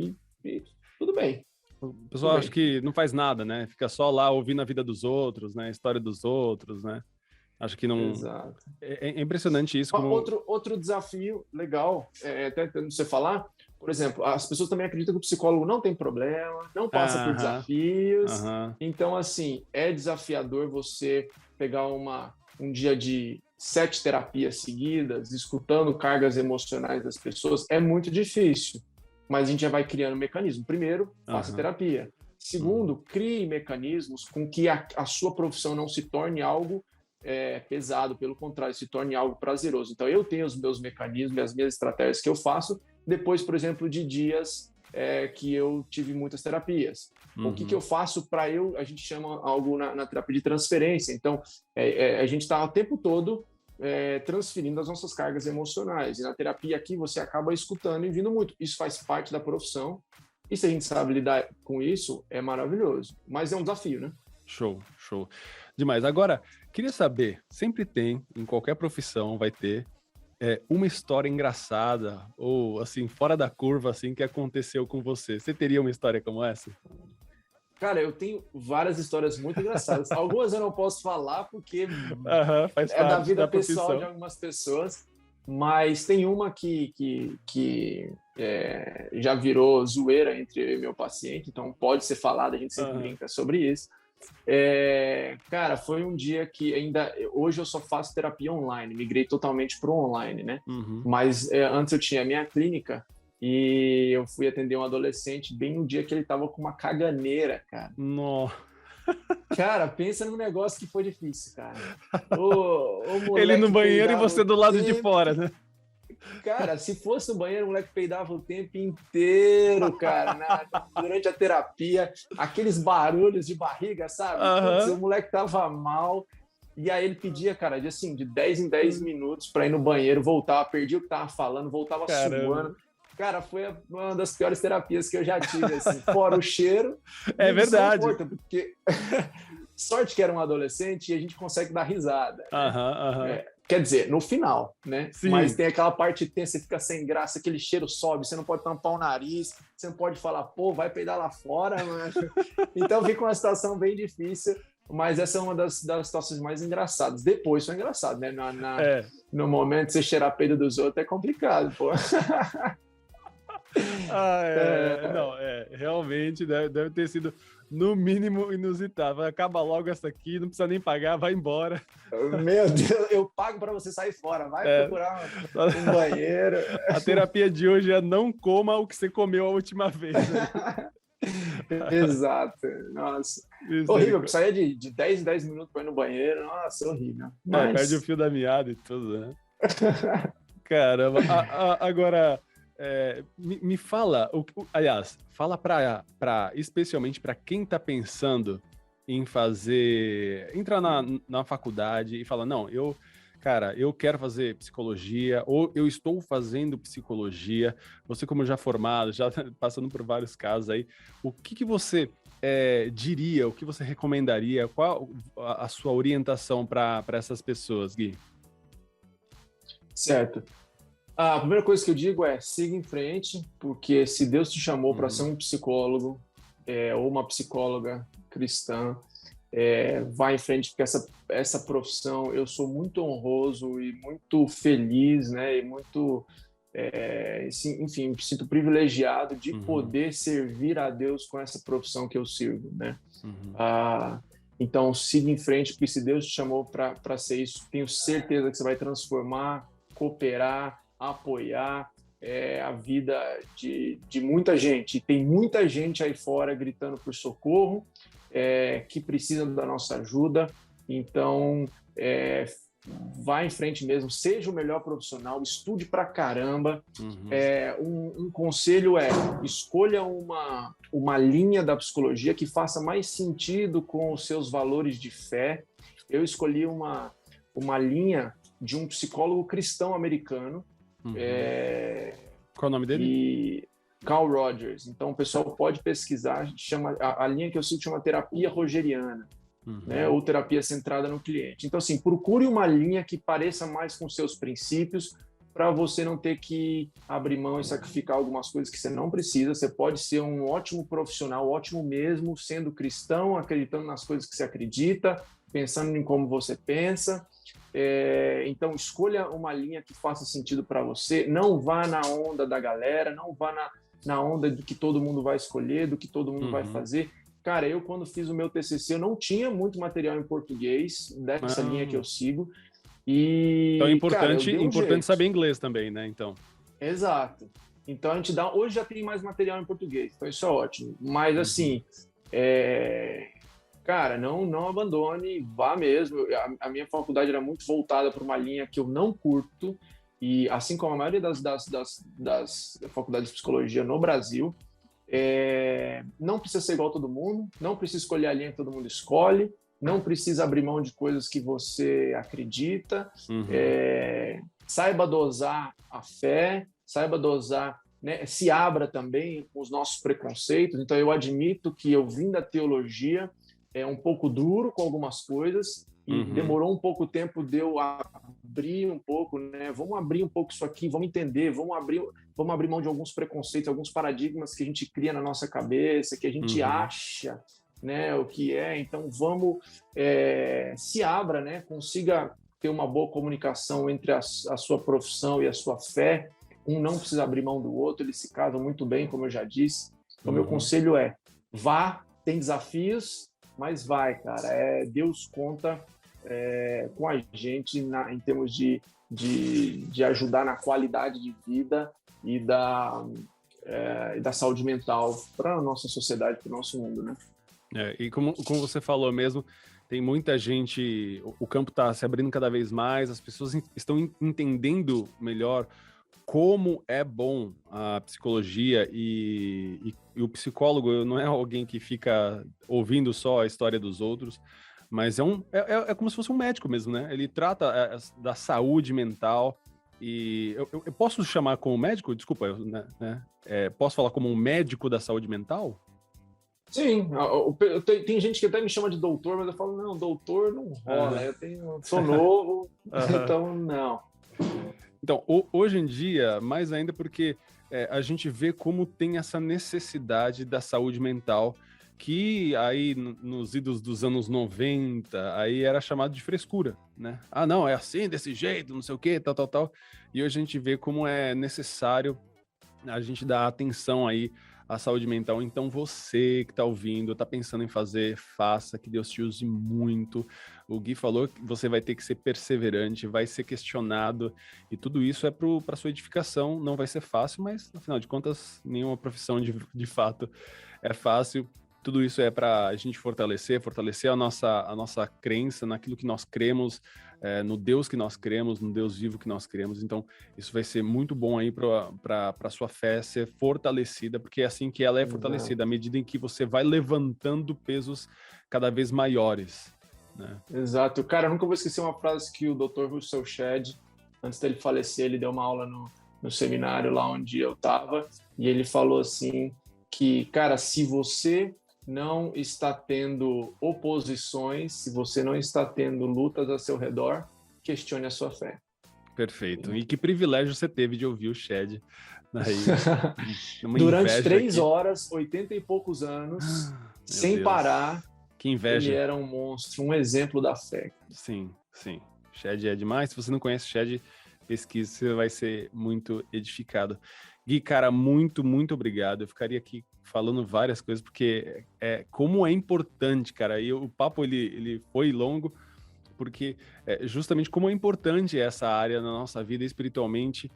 e tudo bem, O tudo pessoal acha bem. que não faz nada, né? Fica só lá ouvindo a vida dos outros, né? A história dos outros, né? Acho que não. Exato. É impressionante isso como. Outro desafio legal, até tendo você falar, por exemplo, as pessoas também acreditam que o psicólogo não tem problema, não passa por Aham, desafios. aham. Então, assim, é desafiador você pegar um dia de 7 terapias seguidas, escutando cargas emocionais das pessoas. É muito difícil, mas a gente já vai criando mecanismo. Primeiro, faça Aham. terapia. Uhum. Segundo, crie mecanismos com que a sua profissão não se torne algo pesado, pelo contrário, se torne algo prazeroso. Então, eu tenho os meus mecanismos, as minhas estratégias que eu faço depois, por exemplo, de dias que eu tive muitas terapias. O que eu Uhum. faço para a gente chama algo na terapia de transferência. Então, a gente está o tempo todo transferindo as nossas cargas emocionais. E na terapia aqui você acaba escutando e vindo muito. Isso faz parte da profissão. E se a gente sabe lidar com isso, é maravilhoso. Mas é um desafio, né? Show, show. Demais. Agora, queria saber, sempre tem, em qualquer profissão, vai ter uma história engraçada ou, assim, fora da curva, assim, que aconteceu com você. Você teria uma história como essa? Cara, eu tenho várias histórias muito engraçadas. Algumas eu não posso falar porque Aham, faz é da parte vida da pessoal de profissão. algumas pessoas, mas tem uma que já virou zoeira entre eu e meu paciente, então pode ser falada, a gente sempre Aham. brinca sobre isso. Cara, foi um dia que hoje eu só faço terapia online, migrei totalmente para o online, né? Mas antes eu tinha a minha clínica e eu fui atender um adolescente bem no dia que ele estava com uma caganeira, cara. Nossa. Cara, pensa num negócio que foi difícil, cara. O moleque ele no banheiro e você do lado de fora, né? Cara, se fosse no banheiro, o moleque peidava o tempo inteiro, cara, durante a terapia, aqueles barulhos de barriga, sabe? Putz, o moleque tava mal, e aí ele pedia, cara, de 10 em 10 minutos para ir no banheiro, voltava, perdia o que tava falando, voltava suando. Cara, foi uma das piores terapias que eu já tive, assim, fora o cheiro. É verdade. Porque sorte que era um adolescente e a gente consegue dar risada. Né? Quer dizer, no final, né? Sim. Mas tem aquela parte tensa, você fica sem graça, aquele cheiro sobe, você não pode tampar o nariz, você não pode falar, pô, vai peidar lá fora, mano. Então fica uma situação bem difícil, mas essa é uma das situações mais engraçadas. Depois foi engraçado, né? No momento de você cheirar peido dos outros é complicado, pô. Não, realmente deve ter sido no mínimo inusitado. Acaba logo essa aqui, não precisa nem pagar, vai embora. Meu Deus, eu pago para você sair fora, vai procurar um banheiro. A terapia de hoje é não coma o que você comeu a última vez. Né? Exato, nossa. Horrível, saía de 10 em 10 minutos para ir no banheiro, nossa, horrível. Mas... perde o fio da meada e tudo, né? Caramba, agora... me fala, aliás, fala especialmente para quem está pensando em entrar na faculdade e fala, não, eu quero fazer psicologia, ou eu estou fazendo psicologia, você como já formado, já passando por vários casos aí, o que você diria, o que você recomendaria, qual a sua orientação para essas pessoas, Gui? Certo. A primeira coisa que eu digo é siga em frente, porque se Deus te chamou para ser um psicólogo ou uma psicóloga cristã, vá em frente, porque essa profissão, eu sou muito honroso e muito feliz, né? E muito, enfim, me sinto privilegiado de poder servir a Deus com essa profissão que eu sirvo, né? Então, siga em frente, porque se Deus te chamou para ser isso, tenho certeza que você vai transformar, cooperar, apoiar a vida de muita gente. E tem muita gente aí fora gritando por socorro, que precisam da nossa ajuda. Então, vá em frente mesmo, seja o melhor profissional, estude pra caramba. Um conselho escolha uma linha da psicologia que faça mais sentido com os seus valores de fé. Eu escolhi uma linha de um psicólogo cristão americano. Qual o nome dele? Carl Rogers. Então o pessoal pode pesquisar, a linha que eu sigo chama terapia rogeriana, né? Ou terapia centrada no cliente. Então assim, procure uma linha que pareça mais com seus princípios, para você não ter que abrir mão e sacrificar algumas coisas que você não precisa. Você pode ser um ótimo profissional, ótimo mesmo, sendo cristão, acreditando nas coisas que você acredita, pensando em como você pensa. Então, escolha uma linha que faça sentido para você. Não vá na onda da galera, não vá na onda do que todo mundo vai escolher, do que todo mundo vai fazer. Cara, eu quando fiz o meu TCC, eu não tinha muito material em português dessa linha que eu sigo. Então é importante saber inglês também, né? Então. Exato. Então a gente hoje já tem mais material em português, então isso é ótimo. Mas assim, cara, não abandone, vá mesmo. A minha faculdade era muito voltada para uma linha que eu não curto, e assim como a maioria das faculdades de psicologia no Brasil, não precisa ser igual a todo mundo, não precisa escolher a linha que todo mundo escolhe, não precisa abrir mão de coisas que você acredita, saiba dosar a fé, saiba dosar, né, se abra também com os nossos preconceitos. Então eu admito que eu vim da teologia, um pouco duro com algumas coisas, e demorou um pouco tempo de eu abrir um pouco, né? Vamos abrir um pouco isso aqui, vamos entender, vamos abrir mão de alguns preconceitos, alguns paradigmas que a gente cria na nossa cabeça, que a gente acha, né, o que é. Então vamos, se abra, né? Consiga ter uma boa comunicação entre a sua profissão e a sua fé. Um não precisa abrir mão do outro, eles se casam muito bem, como eu já disse. Então meu conselho vá, tem desafios, mas vai, cara. Deus conta com a gente em termos de ajudar na qualidade de vida e da saúde mental para a nossa sociedade, para o nosso mundo, né? E como você falou mesmo, tem muita gente, o campo está se abrindo cada vez mais, as pessoas estão entendendo melhor como é bom a psicologia e o psicólogo não é alguém que fica ouvindo só a história dos outros, mas é como se fosse um médico mesmo, né? Ele trata da saúde mental e eu posso chamar como médico? Desculpa, posso falar como um médico da saúde mental? Sim, tem gente que até me chama de doutor, mas eu falo, não, doutor não rola, sou novo, então não. Então, hoje em dia, mais ainda porque a gente vê como tem essa necessidade da saúde mental, que aí nos idos dos anos 90, aí era chamado de frescura, né? Ah, não, é assim, desse jeito, não sei o quê, tal. E hoje a gente vê como é necessário a gente dar atenção aí à saúde mental. Então você que está ouvindo, está pensando em fazer, faça, que Deus te use muito. O Gui falou que você vai ter que ser perseverante, vai ser questionado, e tudo isso é para sua edificação. Não vai ser fácil, mas afinal de contas, nenhuma profissão de fato é fácil. Tudo isso é para a gente fortalecer a nossa crença naquilo que nós cremos, no Deus que nós cremos, no Deus vivo que nós cremos. Então, isso vai ser muito bom aí para a sua fé ser fortalecida, porque é assim que ela é fortalecida, à medida em que você vai levantando pesos cada vez maiores, né? Exato. Cara, eu nunca vou esquecer uma frase que o Dr. Russell Shedd, antes dele falecer, ele deu uma aula no seminário lá onde eu estava, e ele falou assim que, cara, se você não está tendo oposições, se você não está tendo lutas ao seu redor, questione a sua fé. Perfeito. E que privilégio você teve de ouvir o Shedd aí. Durante 3 horas, 80 e poucos anos, sem Deus. Parar. Que inveja. Ele era um monstro, um exemplo da fé. Sim. Shedd é demais. Se você não conhece Shedd, pesquise, você vai ser muito edificado. Gui, cara, muito, muito obrigado. Eu ficaria aqui falando várias coisas, porque como é importante, cara, e o papo ele foi longo, porque justamente como é importante essa área na nossa vida espiritualmente,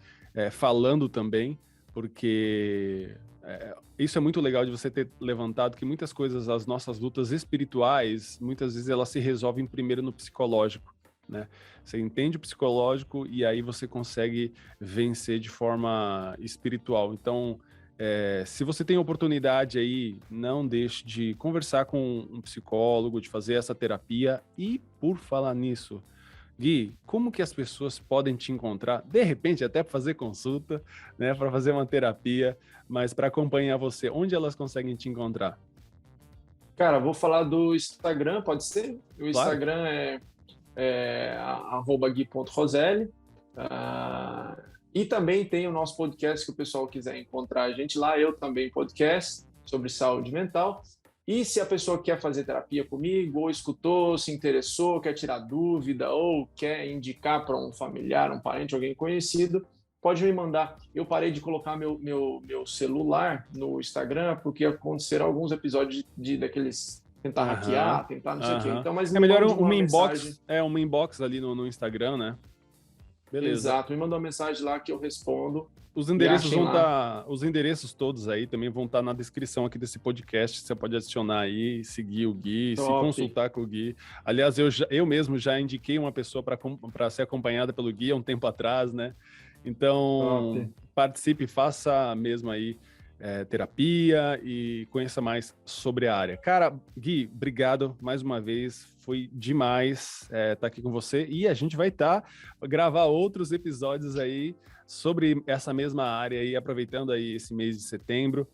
falando também, porque isso é muito legal de você ter levantado, que muitas coisas, as nossas lutas espirituais, muitas vezes elas se resolvem primeiro no psicológico, né? Você entende o psicológico e aí você consegue vencer de forma espiritual. Então, se você tem oportunidade aí, não deixe de conversar com um psicólogo, de fazer essa terapia. E por falar nisso, Gui, como que as pessoas podem te encontrar? De repente, até para fazer consulta, né, para fazer uma terapia, mas para acompanhar você, onde elas conseguem te encontrar? Cara, vou falar do Instagram, pode ser? O Claro. Instagram é @gui.roselli. E também tem o nosso podcast, que o pessoal quiser encontrar a gente lá, eu também podcast sobre saúde mental. E se a pessoa quer fazer terapia comigo, ou escutou, se interessou, quer tirar dúvida, ou quer indicar para um familiar, um parente, alguém conhecido, pode me mandar. Eu parei de colocar meu celular no Instagram, porque aconteceram alguns episódios daqueles tentar hackear, tentar não sei o quê. Então, mas é melhor uma mensagem. inbox, uma inbox ali no Instagram, né? Beleza. Exato, me manda uma mensagem lá que eu respondo. Os endereços os endereços todos aí também vão estar na descrição aqui desse podcast. Você pode adicionar aí, seguir o Gui, se consultar com o Gui. Aliás, eu mesmo já indiquei uma pessoa para ser acompanhada pelo Gui há um tempo atrás, né? Então, participe, faça mesmo aí terapia e conheça mais sobre a área. Cara, Gui, obrigado mais uma vez. Foi demais estar aqui com você. E a gente vai gravar outros episódios aí sobre essa mesma área aí, aproveitando aí esse mês de setembro,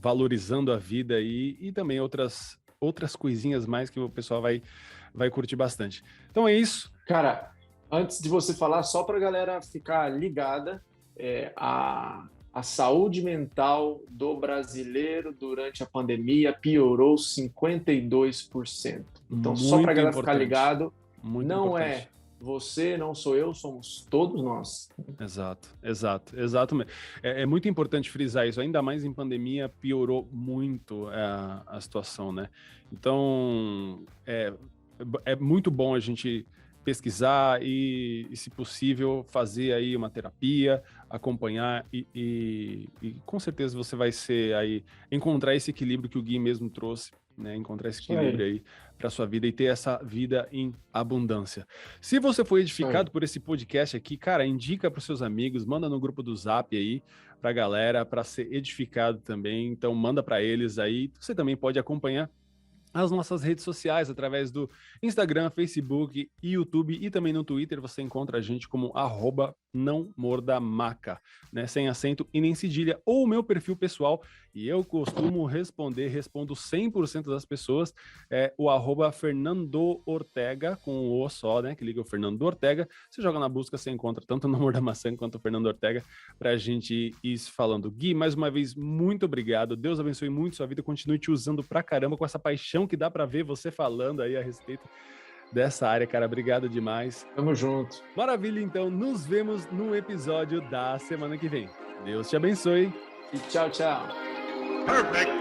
valorizando a vida aí, e também outras coisinhas mais que o pessoal vai curtir bastante. Então é isso. Cara, antes de você falar, só para a galera ficar ligada, a saúde mental do brasileiro durante a pandemia piorou 52%. Então, só para a galera ficar ligado, não é você, não sou eu, somos todos nós. Exato mesmo. É muito importante frisar isso, ainda mais em pandemia, piorou muito a situação, né? Então, é muito bom a gente pesquisar e, se possível, fazer aí uma terapia, acompanhar e com certeza você vai ser aí, encontrar esse equilíbrio que o Gui mesmo trouxe, né? Encontrar esse equilíbrio aí para sua vida e ter essa vida em abundância. Se você foi edificado por esse podcast aqui, cara, indica para os seus amigos, manda no grupo do Zap aí para a galera para ser edificado também. Então manda para eles aí. Você também pode acompanhar as nossas redes sociais, através do Instagram, Facebook e YouTube, e também no Twitter você encontra a gente como @nãomordamaca, né? Sem acento e nem cedilha, ou o meu perfil pessoal, e eu costumo respondo 100% das pessoas, o @Fernando Ortega, com o O só, né? Que liga o Fernando Ortega. Você joga na busca, você encontra tanto o Não Morda Maçã quanto o Fernando Ortega, pra gente ir falando. Gui, mais uma vez, muito obrigado. Deus abençoe muito sua vida, continue te usando pra caramba com essa paixão que dá para ver você falando aí a respeito dessa área, cara. Obrigado demais. Tamo junto. Maravilha, então. Nos vemos no episódio da semana que vem. Deus te abençoe. E tchau, tchau. Perfect.